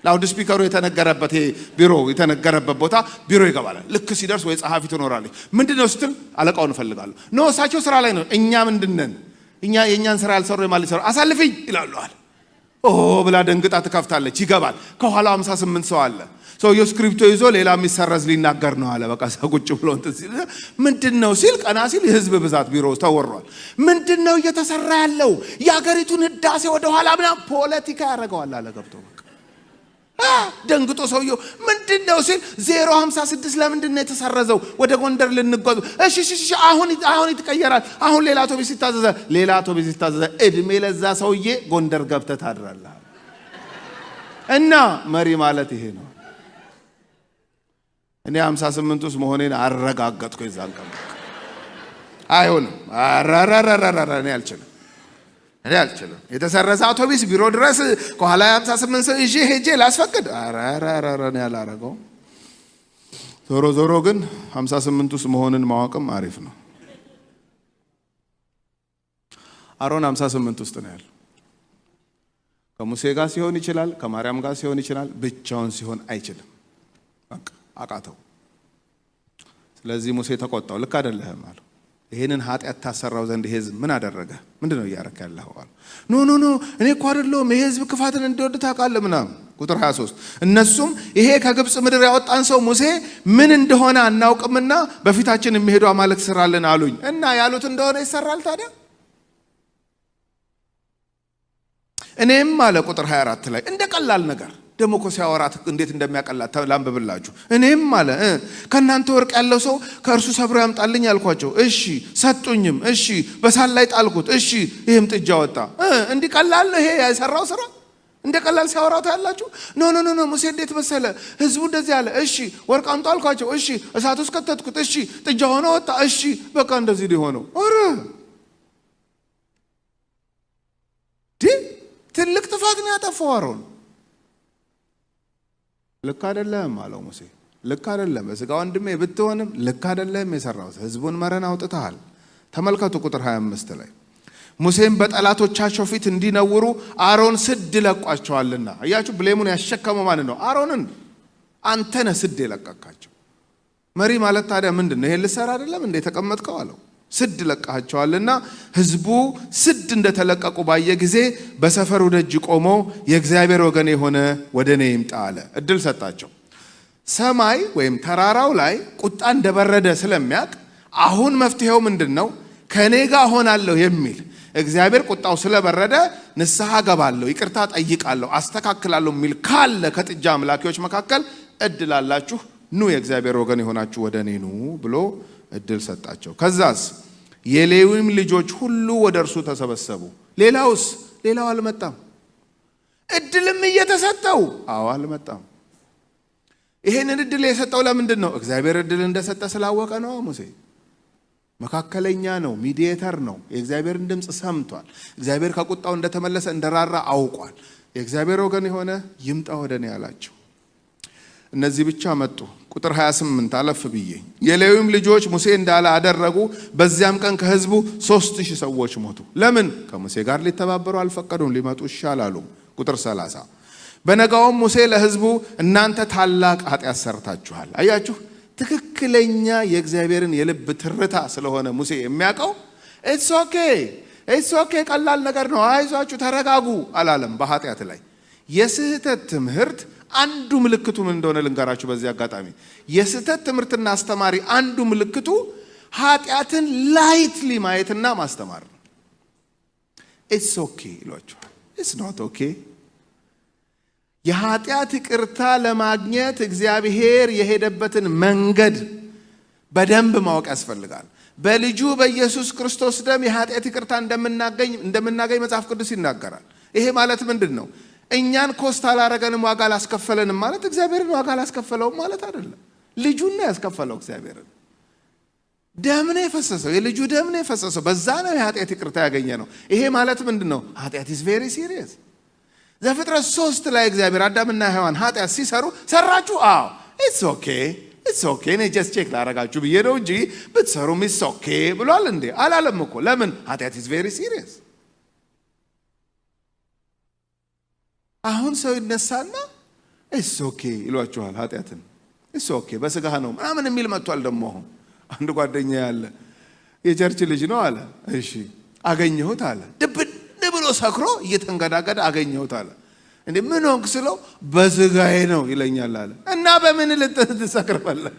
ላውድ ስፒከሩ የተነገረበት ቢሮ የተነገረበት ቦታ ቢሮ ይገባል። ልክ ሲደርስ ወይ ጸሐፊ ትኖራለች። ምንድነው ስትል አለቃውን እፈልጋለሁ ነው። እሳቸው ስራ ላይ ነው። እኛ ምንድነን? እኛ የኛን ስራ ያልሰሩ የማለት ሰሩ አሳልፈኝ ይላሉ አለ። ብላ ደንግጣ ትከፍታለች። ይገባል። ከኋላ 58 ሰው አለ። ሰውየው ስክሪፕቶ ይዞ ሌላ የሚሰረዝ ሊናገር ነው አለ። በቃ ሰቁጭ ብሎ እንትን ሲል ምንድነው ሲል ቀና ሲል የህዝብ ብዛት ቢሮ ውስጥ ተወሯል። ምንድነው እየተሰራ ያለው? የሀገሪቱን ህዳሴ ወደ ኋላ ምናምን ፖለቲካ ያደርገዋል አለ ገብቶ። በቃ ደንግጦ ሰውየው ምንድነው ሲል 056 ለምንድነው የተሰረዘው? ወደ ጎንደር ልንጓዝ። እሺ አሁን ይተቀየራል። አሁን ሌላ አውቶቢስ ይታዘዛል። እድሜ ለዛ ሰውዬ ጎንደር ገብተህ ታድራለህ። እና መሪ ማለት ይሄ ነው። እኔ 58 ውስጥ መሆኔን አረጋገጥኩ። ይዛን ቀን አይሆንም። እኔ አልችልም። የተሰረዘ አውቶቢስ ቢሮ ድረስ ከኋላ 58 ሰው ይዤ ሄጄ ላስፈቅድ? እኔ አላረገው። ዞሮ ግን 58 ውስጥ መሆንን ማወቅም አሪፍ ነው። አሮን 58 ውስጥ ነው ያለው። ከሙሴ ጋር ሲሆን ይችላል፣ ከማርያም ጋር ሲሆን ይችላል። ብቻውን ሲሆን አይችልም። በቃ አቃተው። ስለዚህ ሙሴ ተቆጣው። ልክ አይደለህም አለው። ይሄንን ኃጢአት ታሰራው ዘንድ ይሄ ህዝብ ምን አደረገ? ምንድነው እያረከ ያለው አለው። ኖ እኔ እኮ አይደለሁም። ይሄ ህዝብ ክፋትን እንዲወድ ታውቃለህ ምናምን። ቁጥር 23 እነሱም ይሄ ከግብጽ ምድር ያወጣን ሰው ሙሴ ምን እንደሆነ አናውቅምና በፊታችን የሚሄዱ አማልክት ስራልን አሉኝ። እና ያሉት እንደሆነ ይሰራል ታዲያ። እኔም አለ ቁጥር 24 ላይ እንደ ቀላል ነገር ደሞ እኮ ሲያወራት እንዴት እንደሚያቀላት ላንብብላችሁ። እኔም አለ ከናንተ ወርቅ ያለው ሰው ከእርሱ ሰብሮ ያምጣልኝ አልኳቸው። እሺ ሰጡኝም። እሺ በሳል ላይ ጣልኩት። እሺ ይሄም ጥጃ ወጣ። እንዲህ ቀላል ነው ይሄ የሰራው ስራ? እንደ ቀላል ሲያወራው ታያላችሁ። ኖ ሙሴ እንዴት መሰለ ህዝቡ እንደዚህ አለ። እሺ ወርቅ አምጡ አልኳቸው። እሺ እሳት ውስጥ ከተትኩት። እሺ ጥጃ ሆኖ ወጣ። እሺ በቃ እንደዚህ ሊሆነው። ትልቅ ጥፋት ነው ያጠፋው አሮን። ልክ አይደለም አለው ሙሴ። ልክ አይደለም። በስጋ ወንድሜ ብትሆንም ልክ አይደለም የሰራው። ህዝቡን መረን አውጥተሃል። ተመልከቱ ቁጥር 25 ላይ ሙሴም በጠላቶቻቸው ፊት እንዲነውሩ አሮን ስድ ለቋቸዋልና። አያችሁ ብሌሙን ያሸከመው ማን ነው? አሮንን። አንተ ነህ ስድ የለቀካቸው። መሪ ማለት ታዲያ ምንድን ነው? ይሄን ልሰራ አይደለም እንዴ ተቀመጥከው አለው። ስድ ለቃቸዋልና ህዝቡ ስድ እንደተለቀቁ ባየ ጊዜ በሰፈሩ ደጅ ቆሞ የእግዚአብሔር ወገን የሆነ ወደ እኔ ይምጣ አለ። እድል ሰጣቸው። ሰማይ ወይም ተራራው ላይ ቁጣ እንደበረደ ስለሚያውቅ አሁን መፍትሄው ምንድን ነው? ከኔ ጋር ሆናለሁ የሚል እግዚአብሔር ቁጣው ስለበረደ ንስሐ ገባለሁ፣ ይቅርታ ጠይቃለሁ፣ አስተካክላለሁ የሚል ካለ ከጥጃ አምላኪዎች መካከል እድል አላችሁ፣ ኑ የእግዚአብሔር ወገን የሆናችሁ ወደ እኔ ኑ ብሎ እድል ሰጣቸው። ከዛስ የሌዊም ልጆች ሁሉ ወደ እርሱ ተሰበሰቡ። ሌላው አልመጣም። እድልም እየተሰጠው አልመጣም። ይሄንን እድል የሰጠው ለምንድን ነው? እግዚአብሔር እድል እንደሰጠ ስላወቀ ነው። ሙሴ መካከለኛ ነው፣ ሚዲయేተር ነው። የእግዚአብሔርን ድምፅ ሰምቷል። እግዚአብሔር ከቁጣው እንደተመለሰ እንደራራ አውቋል። የእግዚአብሔር ወገን የሆነ ይምጣ ወደ እኔ አላቸው። እነዚህ ብቻ መጡ። ቁጥር 28 አለፍ ብዬ የሌዊም ልጆች ሙሴ እንዳለ አደረጉ። በዚያም ቀን ከህዝቡ 3000 ሰዎች ሞቱ። ለምን? ከሙሴ ጋር ሊተባበሩ አልፈቀዱም፣ ሊመጡ ይሻላሉ። ቁጥር 30 በነጋውም ሙሴ ለህዝቡ እናንተ ታላቅ ኃጢአት ሰርታችኋል። አያችሁ ትክክለኛ የእግዚአብሔርን የልብ ትርታ ስለሆነ ሙሴ የሚያውቀው ኢትስ ኦኬ ቀላል ነገር ነው፣ አይዟችሁ ተረጋጉ አላለም። በኃጢአት ላይ የስህተት ትምህርት አንዱ ምልክቱ ምን እንደሆነ ልንገራችሁ በዚህ አጋጣሚ። የስህተት ትምህርትና አስተማሪ አንዱ ምልክቱ ኃጢአትን ላይትሊ ማየትና ማስተማር ነው። ኢትስ ኦኬ ይሏችኋል። ኢትስ ኖት ኦኬ። የኃጢአት ይቅርታ ለማግኘት እግዚአብሔር የሄደበትን መንገድ በደንብ ማወቅ ያስፈልጋል። በልጁ በኢየሱስ ክርስቶስ ደም የኃጢአት ይቅርታ እንደምናገኝ መጽሐፍ ቅዱስ ይናገራል። ይሄ ማለት ምንድን ነው? እኛን ኮስት አላረገንም፣ ዋጋ አላስከፈለንም ማለት እግዚአብሔርን ዋጋ አላስከፈለውም ማለት አይደለም። ልጁን ነው ያስከፈለው። እግዚአብሔርን ደም ነው የፈሰሰው፣ የልጁ ደም ነው የፈሰሰው። በዛ ነው የኃጢአት ይቅርታ ያገኘ ነው። ይሄ ማለት ምንድን ነው? ኃጢአት ኢዝ ቬሪ ሲሪየስ። ዘፍጥረት 3 ላይ እግዚአብሔር አዳምና ሔዋን ኃጢአት ሲሰሩ ሰራችሁ? ኢትስ ኦኬ እኔ ጀስት ቼክ ላረጋችሁ ብዬ ነው እንጂ ብትሰሩም ኢትስ ኦኬ ብሏል እንዴ? አላለም እኮ። ለምን? ኃጢአት ኢዝ ቬሪ ሲሪየስ። አሁን ሰው ይነሳና ኢትስ ኦኬ ይሏችኋል። ኃጢአትን ኢትስ ኦኬ በስጋህ ነው ምናምን የሚል መጥቷል። ደግሞ አሁን አንድ ጓደኛ ያለ የቸርች ልጅ ነው አለ። እሺ አገኘሁት አለ። ድብን ብሎ ሰክሮ እየተንገዳገደ አገኘሁት አለ። እንዴ ምን ሆንክ ስለው በስጋዬ ነው ይለኛል አለ። እና በምን ልትሰክር ፈለግ?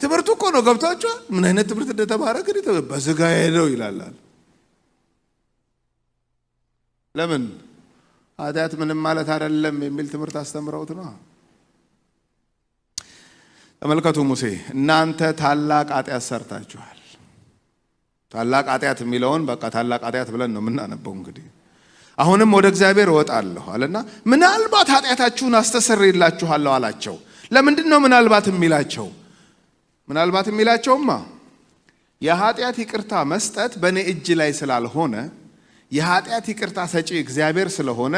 ትምህርቱ እኮ ነው። ገብቷችኋል? ምን አይነት ትምህርት እንደተማረ ግን በስጋዬ ነው ይላል አለ። ለምን? ኃጢአት ምንም ማለት አይደለም የሚል ትምህርት አስተምረውት ነው። ተመልከቱ ሙሴ እናንተ ታላቅ ኃጢአት ሰርታችኋል። ታላቅ ኃጢአት የሚለውን በቃ ታላቅ ኃጢአት ብለን ነው የምናነበው። እንግዲህ አሁንም ወደ እግዚአብሔር እወጣለሁ አለና ምናልባት ኃጢአታችሁን አስተሰርይላችኋለሁ አላቸው። ለምንድን ነው ምናልባት የሚላቸው? ምናልባት የሚላቸውማ የኃጢአት ይቅርታ መስጠት በእኔ እጅ ላይ ስላልሆነ የኃጢአት ይቅርታ ሰጪ እግዚአብሔር ስለሆነ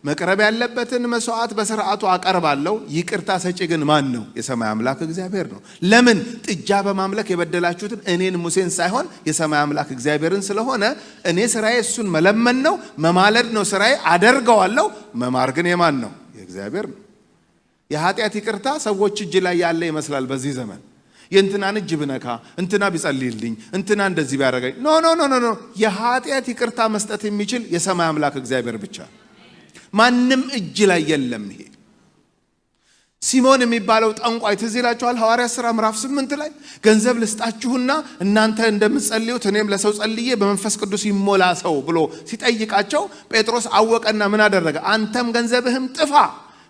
መቅረብ ያለበትን መስዋዕት በስርዓቱ አቀርባለሁ። ይቅርታ ሰጪ ግን ማን ነው? የሰማይ አምላክ እግዚአብሔር ነው። ለምን? ጥጃ በማምለክ የበደላችሁትን እኔን ሙሴን ሳይሆን የሰማይ አምላክ እግዚአብሔርን ስለሆነ እኔ ስራዬ እሱን መለመን ነው፣ መማለድ ነው ስራዬ። አደርገዋለሁ። መማር ግን የማን ነው? የእግዚአብሔር ነው። የኃጢአት ይቅርታ ሰዎች እጅ ላይ ያለ ይመስላል በዚህ ዘመን። የእንትናን እጅ ብነካ፣ እንትና ቢጸልይልኝ፣ እንትና እንደዚህ ቢያደርገኝ። ኖ የኃጢአት ይቅርታ መስጠት የሚችል የሰማይ አምላክ እግዚአብሔር ብቻ። ማንም እጅ ላይ የለም። ይሄ ሲሞን የሚባለው ጠንቋይ ትዝ ይላችኋል? ሐዋርያት ሥራ ምዕራፍ 8 ላይ ገንዘብ ልስጣችሁና እናንተ እንደምትጸልዩት እኔም ለሰው ጸልዬ በመንፈስ ቅዱስ ይሞላ ሰው ብሎ ሲጠይቃቸው ጴጥሮስ አወቀና ምን አደረገ? አንተም ገንዘብህም ጥፋ።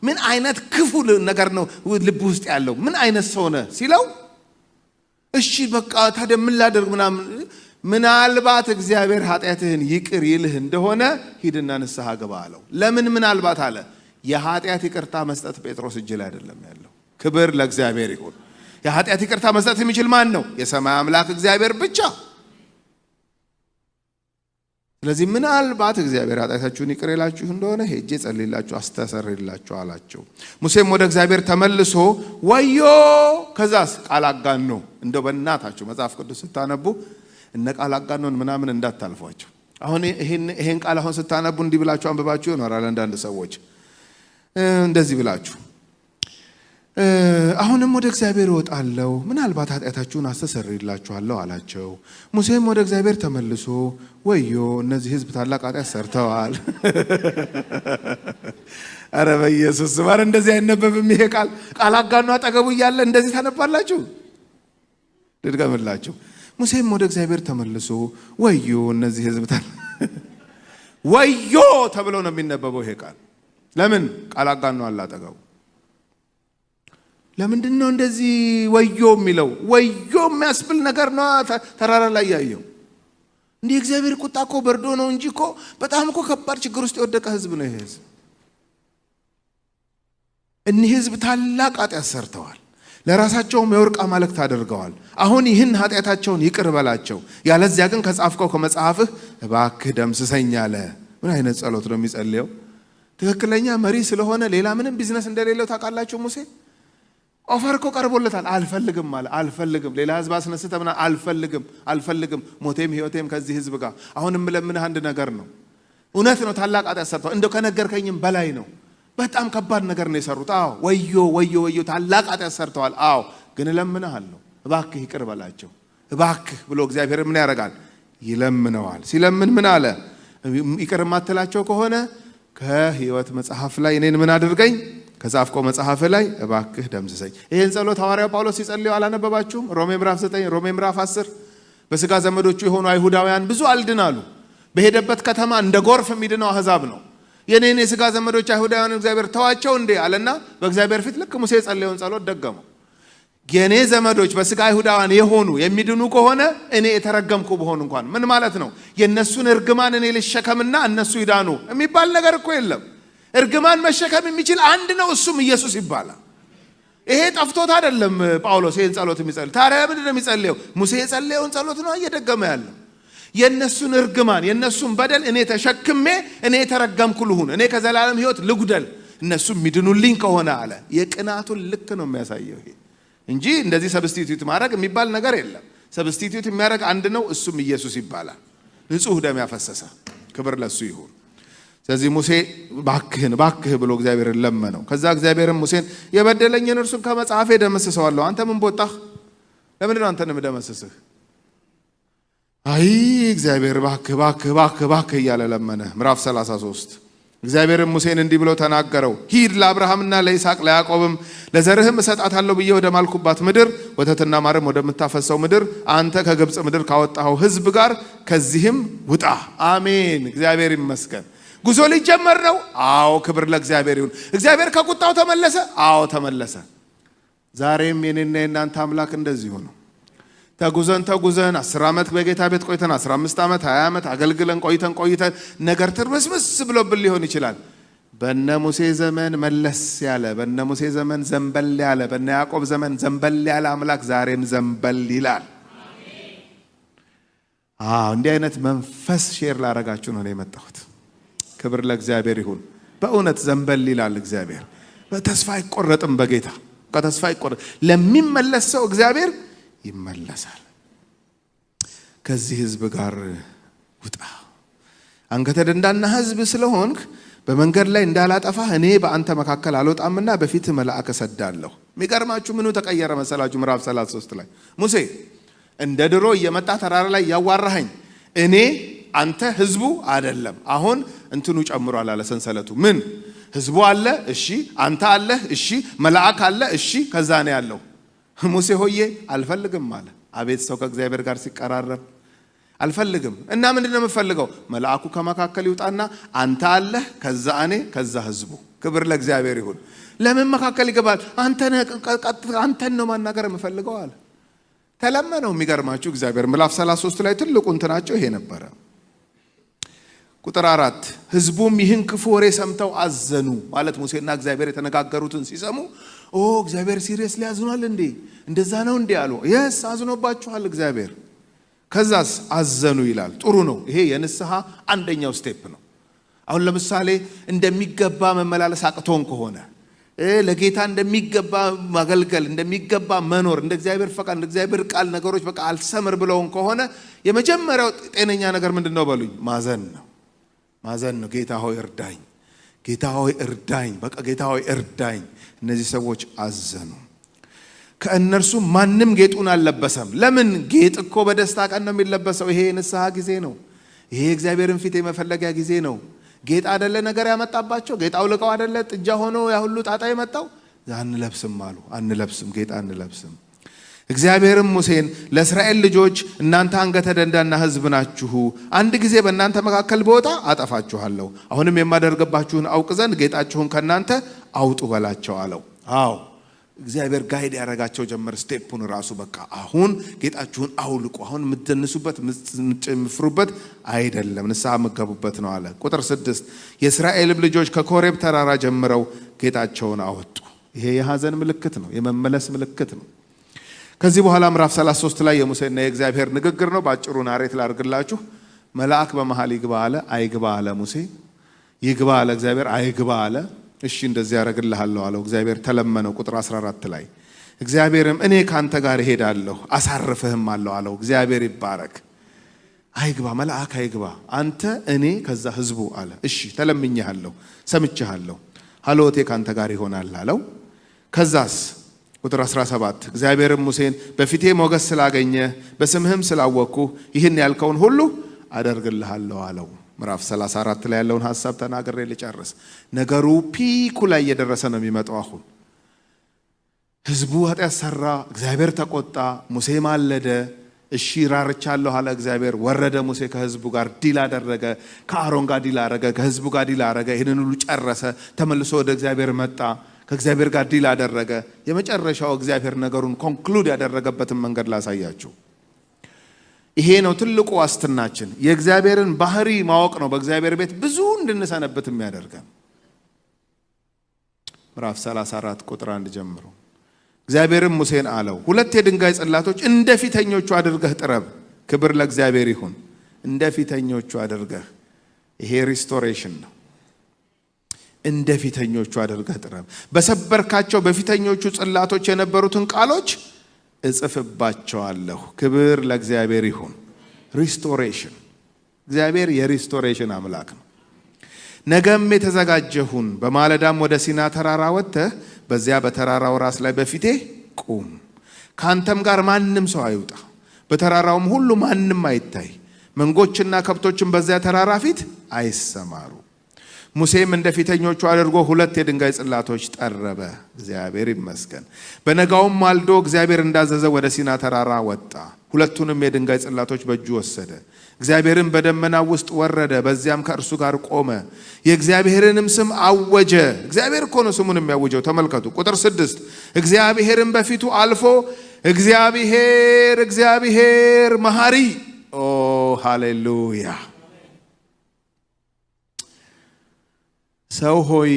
ምን አይነት ክፉ ነገር ነው ልብ ውስጥ ያለው? ምን አይነት ሰው ነህ ሲለው እሺ በቃ ታዲያ ምን ላደርግ ምናምን። ምናልባት እግዚአብሔር ኃጢአትህን ይቅር ይልህ እንደሆነ ሂድና ንስሐ ግባ አለው። ለምን ምናልባት አለ? የኃጢአት ይቅርታ መስጠት ጴጥሮስ እጅ ላይ አይደለም ያለው። ክብር ለእግዚአብሔር ይሁን። የኃጢአት ይቅርታ መስጠት የሚችል ማን ነው? የሰማይ አምላክ እግዚአብሔር ብቻ። ስለዚህ ምናልባት እግዚአብሔር ኃጢአታችሁን ይቅር ይላችሁ እንደሆነ ሄጄ ጸልይላችሁ አስተሰርይላችሁ አላቸው። ሙሴም ወደ እግዚአብሔር ተመልሶ ወዮ፣ ከዛስ ቃል አጋኖ እንደው በእናታችሁ መጽሐፍ ቅዱስ ስታነቡ እነ ቃል አጋኖን ምናምን እንዳታልፏቸው። አሁን ይሄን ቃል አሁን ስታነቡ እንዲህ ብላችሁ አንብባችሁ ይሆናል አንዳንድ ሰዎች እንደዚህ ብላችሁ አሁንም ወደ እግዚአብሔር እወጣለሁ ምናልባት ኃጢአታችሁን አስተሰርይላችኋለሁ አላቸው። ሙሴም ወደ እግዚአብሔር ተመልሶ ወዮ እነዚህ ሕዝብ ታላቅ ኃጢአት ሰርተዋል። አረ በኢየሱስ ማር እንደዚህ አይነበብም ይሄ ቃል አጋኖ አጠገቡ እያለ እንደዚህ ታነባላችሁ? ልድገምላችሁ። ሙሴም ወደ እግዚአብሔር ተመልሶ ወዮ እነዚህ ሕዝብ ወዮ ተብሎ ነው የሚነበበው ይሄ ቃል። ለምን ቃል አጋኖ አለ አጠገቡ? ለምንድነው እንደዚህ ወዮ የሚለው? ወዮ የሚያስብል ነገር ነው ተራራ ላይ ያየው። እንዴ እግዚአብሔር ቁጣ እኮ በርዶ ነው እንጂ እኮ በጣም እኮ ከባድ ችግር ውስጥ የወደቀ ሕዝብ ነው ይሄ ሕዝብ። እኒህ ሕዝብ ታላቅ ኃጢአት ሰርተዋል። ለራሳቸውም የወርቅ አማልክት አድርገዋል። አሁን ይህን ኃጢአታቸውን ይቅር በላቸው፣ ያለዚያ ግን ከጻፍከው ከመጽሐፍህ እባክህ ደምስሰኝ አለ። ምን አይነት ጸሎት ነው የሚጸልየው? ትክክለኛ መሪ ስለሆነ ሌላ ምንም ቢዝነስ እንደሌለው ታውቃላችሁ። ሙሴ ኦፈር እኮ ቀርቦለታል። አልፈልግም አለ። አልፈልግም ሌላ ሕዝብ አስነስተምና አልፈልግም ሞቴም ሕይወቴም ከዚህ ሕዝብ ጋር። አሁንም ለምን አንድ ነገር ነው። እውነት ነው ታላቅ ኃጢአት ሰርተዋል። እንደው ከነገርከኝም በላይ ነው። በጣም ከባድ ነገር ነው የሰሩት። አዎ ወዮ ታላቅ ኃጢአት ሰርተዋል። አዎ ግን እለምንሃለሁ እባክህ ይቅር በላቸው እባክህ ብሎ እግዚአብሔር ምን ያደርጋል? ይለምነዋል። ሲለምን ምን አለ? ይቅር ማትላቸው ከሆነ ከሕይወት መጽሐፍ ላይ እኔን ምን አድርገኝ? ከጻፍከው መጽሐፍ ላይ እባክህ ደምስሰኝ። ይሄን ጸሎት ሐዋርያው ጳውሎስ ሲጸልዩ አላነበባችሁም? ሮሜ ምዕራፍ 9 ሮሜ ምዕራፍ 10 በሥጋ ዘመዶቹ የሆኑ አይሁዳውያን ብዙ አልድናሉ። በሄደበት ከተማ እንደ ጎርፍ የሚድነው አሕዛብ ነው። የኔን የሥጋ ዘመዶች አይሁዳውያን እግዚአብሔር ተዋቸው እንዴ አለና በእግዚአብሔር ፊት ልክ ሙሴ የጸለየውን ጸሎት ደገመው። የኔ ዘመዶች በሥጋ አይሁዳውያን የሆኑ የሚድኑ ከሆነ እኔ የተረገምኩ ብሆን እንኳን ምን ማለት ነው? የነሱን እርግማን እኔ ልሸከምና እነሱ ይዳኑ የሚባል ነገር እኮ የለም። እርግማን መሸከም የሚችል አንድ ነው፣ እሱም ኢየሱስ ይባላል። ይሄ ጠፍቶት አይደለም ጳውሎስ ይሄን ጸሎት የሚጸልይ። ታዲያ ምንድን ነው የሚጸልየው? ሙሴ የጸለየውን ጸሎት ነው እየደገመ ያለው። የነሱን እርግማን የነሱን በደል እኔ ተሸክሜ እኔ የተረገምኩ ልሁን፣ እኔ ከዘላለም ሕይወት ልጉደል፣ እነሱ የሚድኑልኝ ከሆነ አለ። የቅናቱን ልክ ነው የሚያሳየው ይሄ እንጂ እንደዚህ ሰብስቲቲዩት ማድረግ የሚባል ነገር የለም። ሰብስቲቲዩት የሚያደርግ አንድ ነው፣ እሱም ኢየሱስ ይባላል። ንጹሕ ደም ያፈሰሰ ክብር ለሱ ይሁን። ስለዚህ ሙሴ ባክህ ብሎ እግዚአብሔርን ለመነው። ከዛ እግዚአብሔርም ሙሴን የበደለኝን እርሱን ከመጽሐፌ ደመስሰዋለሁ። አንተ ምን ቦጣህ? ለምንድን ነው አንተን የምደመስስህ? አይ እግዚአብሔር ባክህ እያለ ለመነ። ምዕራፍ 33 እግዚአብሔርም ሙሴን እንዲህ ብሎ ተናገረው። ሂድ ለአብርሃምና ለይስሐቅ ለያዕቆብም ለዘርህም እሰጣታለሁ ብዬ ወደ ማልኩባት ምድር ወተትና ማርም ወደምታፈሰው ምድር አንተ ከግብፅ ምድር ካወጣኸው ሕዝብ ጋር ከዚህም ውጣ። አሜን። እግዚአብሔር ይመስገን። ጉዞ ሊጀመር ነው። አዎ ክብር ለእግዚአብሔር ይሁን። እግዚአብሔር ከቁጣው ተመለሰ። አዎ ተመለሰ። ዛሬም የኔና የናንተ አምላክ እንደዚሁ ነው። ተጉዘን 10 ዓመት በጌታ ቤት ቆይተን 15 ዓመት 20 ዓመት አገልግለን ቆይተን ነገር ትርምስምስ ብሎብን ሊሆን ይችላል። በነ ሙሴ ዘመን መለስ ያለ፣ በነ ሙሴ ዘመን ዘንበል ያለ፣ በነ ያዕቆብ ዘመን ዘንበል ያለ አምላክ ዛሬም ዘንበል ይላል። እንዲህ አይነት መንፈስ ሼር ላረጋችሁ ነው የመጣሁት። ክብር ለእግዚአብሔር ይሁን። በእውነት ዘንበል ይላል እግዚአብሔር። በተስፋ አይቆረጥም። በጌታ ከተስፋ አይቆረጥ። ለሚመለስ ሰው እግዚአብሔር ይመለሳል። ከዚህ ሕዝብ ጋር ውጣ። አንገተ ደንዳና ሕዝብ ስለሆንክ በመንገድ ላይ እንዳላጠፋህ እኔ በአንተ መካከል አልወጣምና በፊት መልአክ እሰዳለሁ። የሚገርማችሁ ምኑ ተቀየረ መሰላችሁ? ምዕራፍ 33 ላይ ሙሴ እንደ ድሮ እየመጣ ተራራ ላይ ያዋራኸኝ እኔ አንተ ሕዝቡ አይደለም። አሁን እንትኑ ጨምሯል አለ ሰንሰለቱ። ምን ሕዝቡ አለ፣ እሺ፣ አንተ አለ፣ እሺ፣ መልአክ አለ፣ እሺ፣ ከዛ ነው ያለው። ሙሴ ሆዬ አልፈልግም አለ። አቤት ሰው ከእግዚአብሔር ጋር ሲቀራረብ አልፈልግም። እና ምንድነው የምፈልገው? መልአኩ ከመካከል ይውጣና አንተ አለ፣ ከዛ እኔ፣ ከዛ ሕዝቡ። ክብር ለእግዚአብሔር ይሁን። ለምን መካከል ይገባል? አንተን ነው ማናገር የምፈልገው አለ። ተለመነው። የሚገርማችሁ እግዚአብሔር ምዕራፍ 33 ላይ ትልቁ እንትናቸው ይሄ ነበረ። ቁጥር 4 ሕዝቡም ይህን ክፉ ወሬ ሰምተው አዘኑ። ማለት ሙሴና እግዚአብሔር የተነጋገሩትን ሲሰሙ እግዚአብሔር ሲሪየስ ሊያዝኗል እንዴ? እንደዛ ነው እንዴ አሉ። የስ አዝኖባችኋል እግዚአብሔር። ከዛስ አዘኑ ይላል። ጥሩ ነው። ይሄ የንስሐ አንደኛው ስቴፕ ነው። አሁን ለምሳሌ እንደሚገባ መመላለስ አቅቶን ከሆነ ለጌታ እንደሚገባ ማገልገል እንደሚገባ መኖር እንደ እግዚአብሔር ፈቃድ እንደ እግዚአብሔር ቃል ነገሮች በቃ አልሰምር ብለውን ከሆነ የመጀመሪያው ጤነኛ ነገር ምንድነው በሉኝ? ማዘን ነው። ጌታ ሆይ እርዳኝ፣ ጌታ ሆይ እርዳኝ፣ በቃ ጌታ ሆይ እርዳኝ። እነዚህ ሰዎች አዘኑ። ከእነርሱ ማንም ጌጡን አልለበሰም። ለምን? ጌጥ እኮ በደስታ ቀን ነው የሚለበሰው። ይሄ የንስሐ ጊዜ ነው። ይሄ እግዚአብሔርን ፊት የመፈለጊያ ጊዜ ነው። ጌጥ አይደለ ነገር ያመጣባቸው? ጌጥ አውልቀው አይደለ ጥጃ ሆኖ ያ ሁሉ ጣጣ የመጣው? አንለብስም አሉ። አንለብስም፣ ጌጥ አንለብስም። እግዚአብሔርም ሙሴን ለእስራኤል ልጆች እናንተ አንገተ ደንዳና ሕዝብ ናችሁ፣ አንድ ጊዜ በእናንተ መካከል ብወጣ አጠፋችኋለሁ። አሁንም የማደርግባችሁን አውቅ ዘንድ ጌጣችሁን ከእናንተ አውጡ በላቸው አለው። አዎ እግዚአብሔር ጋይድ ያደረጋቸው ጀመር። ስቴፑን ራሱ በቃ አሁን ጌጣችሁን አውልቁ፣ አሁን የምትደንሱበት የምትፍሩበት አይደለም፣ ንስሐ የምትገቡበት ነው አለ። ቁጥር 6 የእስራኤልም ልጆች ከኮሬብ ተራራ ጀምረው ጌጣቸውን አወጡ። ይሄ የሐዘን ምልክት ነው፣ የመመለስ ምልክት ነው። ከዚህ በኋላ ምዕራፍ 33 ላይ የሙሴና የእግዚአብሔር ንግግር ነው። ባጭሩ ናሬት ላድርግላችሁ። መልአክ በመሃል ይግባ አለ፣ አይግባ አለ ሙሴ። ይግባ አለ እግዚአብሔር፣ አይግባ አለ። እሺ እንደዚህ ያደርግልሃለሁ አለው። እግዚአብሔር ተለመነው። ቁጥር 14 ላይ እግዚአብሔርም እኔ ካንተ ጋር እሄዳለሁ አሳርፍህም አለው። እግዚአብሔር ይባረክ። አይግባ መልአክ አይግባ፣ አንተ እኔ ከዛ ህዝቡ አለ። እሺ ተለምኜሃለሁ፣ ሰምቼሃለሁ፣ ሀሎቴ ካንተ ጋር ይሆናል አለው። ከዛስ ቁጥር 17 እግዚአብሔርም ሙሴን በፊቴ ሞገስ ስላገኘ በስምህም ስላወቅኩ ይህን ያልከውን ሁሉ አደርግልሃለሁ አለው። ምዕራፍ 34 ላይ ያለውን ሐሳብ ተናግሬ ልጨርስ። ነገሩ ፒኩ ላይ እየደረሰ ነው የሚመጣው። አሁን ህዝቡ ኃጢአት ሰራ፣ እግዚአብሔር ተቆጣ፣ ሙሴ ማለደ። እሺ ራርቻለሁ አለ እግዚአብሔር። ወረደ ሙሴ ከህዝቡ ጋር ዲል አደረገ፣ ከአሮን ጋር ዲል አደረገ፣ ከህዝቡ ጋር ዲል አደረገ። ይህንን ሁሉ ጨረሰ። ተመልሶ ወደ እግዚአብሔር መጣ፣ ከእግዚአብሔር ጋር ዲል አደረገ። የመጨረሻው እግዚአብሔር ነገሩን ኮንክሉድ ያደረገበትን መንገድ ላሳያችሁ። ይሄ ነው ትልቁ ዋስትናችን። የእግዚአብሔርን ባህሪ ማወቅ ነው በእግዚአብሔር ቤት ብዙ እንድንሰነብት የሚያደርገን። ምዕራፍ 34 ቁጥር 1 ጀምሮ እግዚአብሔርም ሙሴን አለው፣ 2 የድንጋይ ጽላቶች እንደ ፊተኞቹ አድርገህ ጥረብ። ክብር ለእግዚአብሔር ይሁን። እንደ ፊተኞቹ አድርገህ፣ ይሄ ሪስቶሬሽን ነው። እንደ ፊተኞቹ አድርገህ ጥረብ። በሰበርካቸው በፊተኞቹ ጽላቶች የነበሩትን ቃሎች እጽፍባቸዋለሁ። ክብር ለእግዚአብሔር ይሁን። ሪስቶሬሽን፣ እግዚአብሔር የሪስቶሬሽን አምላክ ነው። ነገም የተዘጋጀሁን በማለዳም ወደ ሲና ተራራ ወጥተህ በዚያ በተራራው ራስ ላይ በፊቴ ቁም። ካንተም ጋር ማንም ሰው አይውጣ፣ በተራራውም ሁሉ ማንም አይታይ። መንጎችና ከብቶችም በዚያ ተራራ ፊት አይሰማሩ። ሙሴም እንደ ፊተኞቹ አድርጎ 2 የድንጋይ ጽላቶች ጠረበ። እግዚአብሔር ይመስገን። በነጋውም ማልዶ እግዚአብሔር እንዳዘዘ ወደ ሲና ተራራ ወጣ። 2ቱንም የድንጋይ ጽላቶች በእጁ ወሰደ። እግዚአብሔርም በደመና ውስጥ ወረደ፣ በዚያም ከእርሱ ጋር ቆመ። የእግዚአብሔርንም ስም አወጀ። እግዚአብሔር እኮ ነው ስሙን የሚያውጀው። ተመልከቱ ቁጥር 6 እግዚአብሔርም በፊቱ አልፎ እግዚአብሔር እግዚአብሔር መሐሪ። ኦ ሃሌሉያ። ሰው ሆይ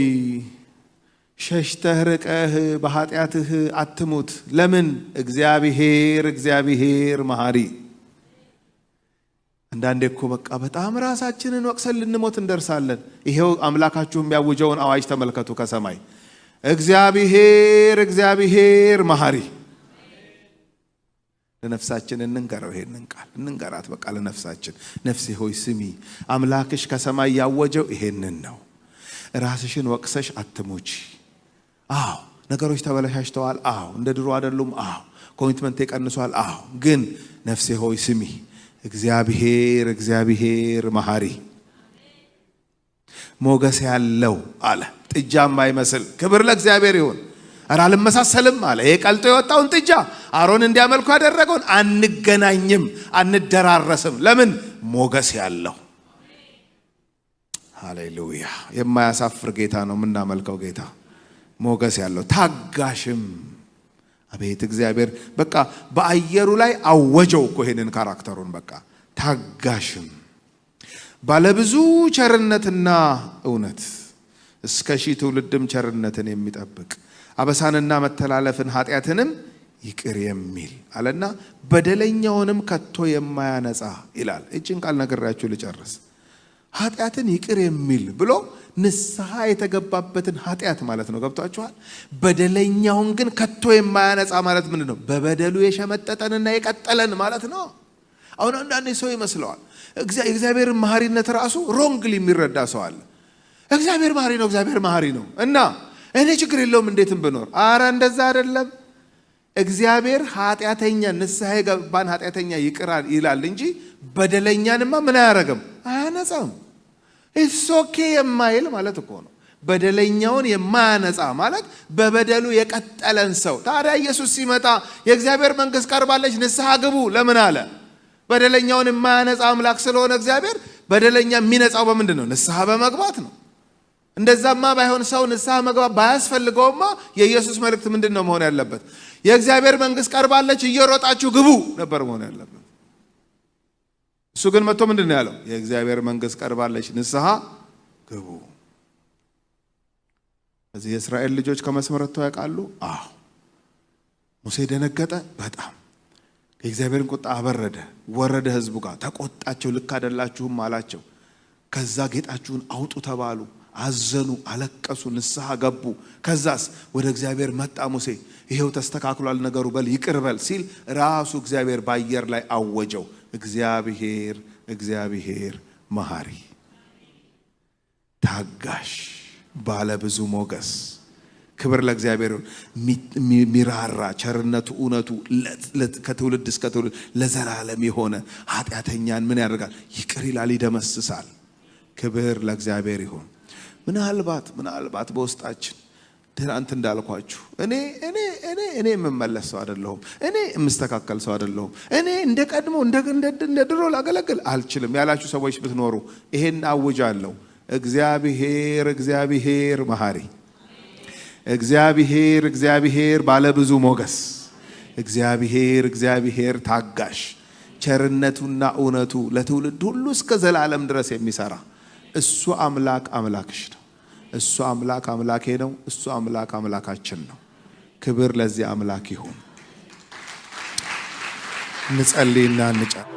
ሸሽተህ ርቀህ በኃጢአትህ አትሙት። ለምን? እግዚአብሔር እግዚአብሔር መሐሪ። አንዳንዴ እኮ በቃ በጣም ራሳችንን ወቅሰን ልንሞት እንደርሳለን። ይሄው አምላካችሁ የሚያውጀውን አዋጅ ተመልከቱ ከሰማይ። እግዚአብሔር እግዚአብሔር መሐሪ። ለነፍሳችን እንንገረው፣ ይሄንን ቃል እንንገራት በቃ ለነፍሳችን። ነፍሴ ሆይ ስሚ፣ አምላክሽ ከሰማይ ያወጀው ይሄንን ነው። ራስሽን ወቅሰሽ አትሙች። አዎ ነገሮች ተበላሽተዋል። አዎ እንደ ድሮ አይደሉም። አዎ ኮሚትመንት ይቀንሷል። አዎ ግን ነፍሴ ሆይ ስሚ፣ እግዚአብሔር እግዚአብሔር መሐሪ ሞገስ ያለው አለ፣ ጥጃም አይመስል። ክብር ለእግዚአብሔር ይሁን። ኧረ አልመሳሰልም አለ። ይሄ ቀልጦ የወጣውን ጥጃ አሮን እንዲያመልኩ ያደረገውን አንገናኝም፣ አንደራረስም። ለምን? ሞገስ ያለው። ሃሌሉያ። የማያሳፍር ጌታ ነው የምናመልከው ጌታ። ሞገስ ያለው ታጋሽም። አቤት እግዚአብሔር በቃ በአየሩ ላይ አወጀው እኮ ይሄንን ካራክተሩን። በቃ ታጋሽም፣ ባለብዙ ቸርነትና እውነት እስከ 1000 ትውልድም ቸርነትን የሚጠብቅ አበሳንና መተላለፍን ኃጢአትንም ይቅር የሚል አለና በደለኛውንም ከቶ የማያነጻ ይላል። እቺን ቃል ነግራችሁ ልጨርስ። ኃጢአትን ይቅር የሚል ብሎ ንስሐ የተገባበትን ኃጢአት ማለት ነው። ገብቷችኋል? በደለኛውን ግን ከቶ የማያነጻ ማለት ምንድነው? በበደሉ የሸመጠጠንና የቀጠለን ማለት ነው። አሁን አንዳንዴ ሰው ይመስለዋል እግዚአብሔር መሐሪነት ራሱ ሮንግሊ የሚረዳ ሰው አለ። እግዚአብሔር መሐሪ ነው፣ እግዚአብሔር መሐሪ ነው እና እኔ ችግር የለውም እንዴትም ብኖር። አረ እንደዛ አይደለም። እግዚአብሔር ኃጢአተኛ ንስሐ የገባን ኃጢአተኛ ይቅር ይላል እንጂ በደለኛንማ ምን አያረግም? አያነጻም። ኢትስ ኦኬ የማይል ማለት እኮ ነው። በደለኛውን የማያነጻ ማለት በበደሉ የቀጠለን ሰው። ታዲያ ኢየሱስ ሲመጣ የእግዚአብሔር መንግስት ቀርባለች ንስሐ ግቡ ለምን አለ? በደለኛውን የማያነጻ አምላክ ስለሆነ እግዚአብሔር በደለኛ የሚነጻው በምንድን ነው? ንስሐ በመግባት ነው። እንደዛማ ባይሆን ሰው ንስሐ መግባት ባያስፈልገውማ የኢየሱስ መልእክት ምንድን ነው መሆን ያለበት? የእግዚአብሔር መንግስት ቀርባለች እየሮጣችሁ ግቡ ነበር መሆን ያለበት። እሱ ግን መጥቶ ምንድን ነው ያለው? የእግዚአብሔር መንግስት ቀርባለች ንስሐ ግቡ። እዚህ የእስራኤል ልጆች ከመስመር ወጥተው ያውቃሉ? አዎ። ሙሴ ደነገጠ በጣም። የእግዚአብሔርን ቁጣ አበረደ፣ ወረደ ህዝቡ ጋር ተቆጣቸው። ልክ አይደላችሁም አላቸው። ከዛ ጌጣችሁን አውጡ ተባሉ። አዘኑ፣ አለቀሱ፣ ንስሐ ገቡ። ከዛስ ወደ እግዚአብሔር መጣ ሙሴ። ይሄው ተስተካክሏል ነገሩ፣ በል ይቅር በል ሲል ራሱ እግዚአብሔር በአየር ላይ አወጀው። እግዚአብሔር እግዚአብሔር መሐሪ፣ ታጋሽ፣ ባለ ብዙ ሞገስ። ክብር ለእግዚአብሔር። ሚራራ ቸርነቱ እውነቱ ከትውልድ እስከ ትውልድ ለዘላለም የሆነ ኃጢአተኛን ምን ያደርጋል? ይቅር ይላል፣ ይደመስሳል። ክብር ለእግዚአብሔር ይሁን። ምናልባት በውስጣችን ትናንት እንዳልኳችሁ እኔ የምመለስ ሰው አይደለሁም፣ እኔ የምስተካከል ሰው አይደለሁም፣ እኔ እንደ ቀድሞ እንደ ድሮ ላገለግል አልችልም ያላችሁ ሰዎች ብትኖሩ ይሄን አውጃለሁ። እግዚአብሔር እግዚአብሔር መሐሪ፣ እግዚአብሔር እግዚአብሔር ባለብዙ ሞገስ፣ እግዚአብሔር እግዚአብሔር ታጋሽ፣ ቸርነቱና እውነቱ ለትውልድ ሁሉ እስከ ዘላለም ድረስ የሚሰራ እሱ አምላክ አምላክሽ ነው። እሱ አምላክ አምላኬ ነው። እሱ አምላክ አምላካችን ነው። ክብር ለዚህ አምላክ ይሁን። እንጸልይና እንጨርስ።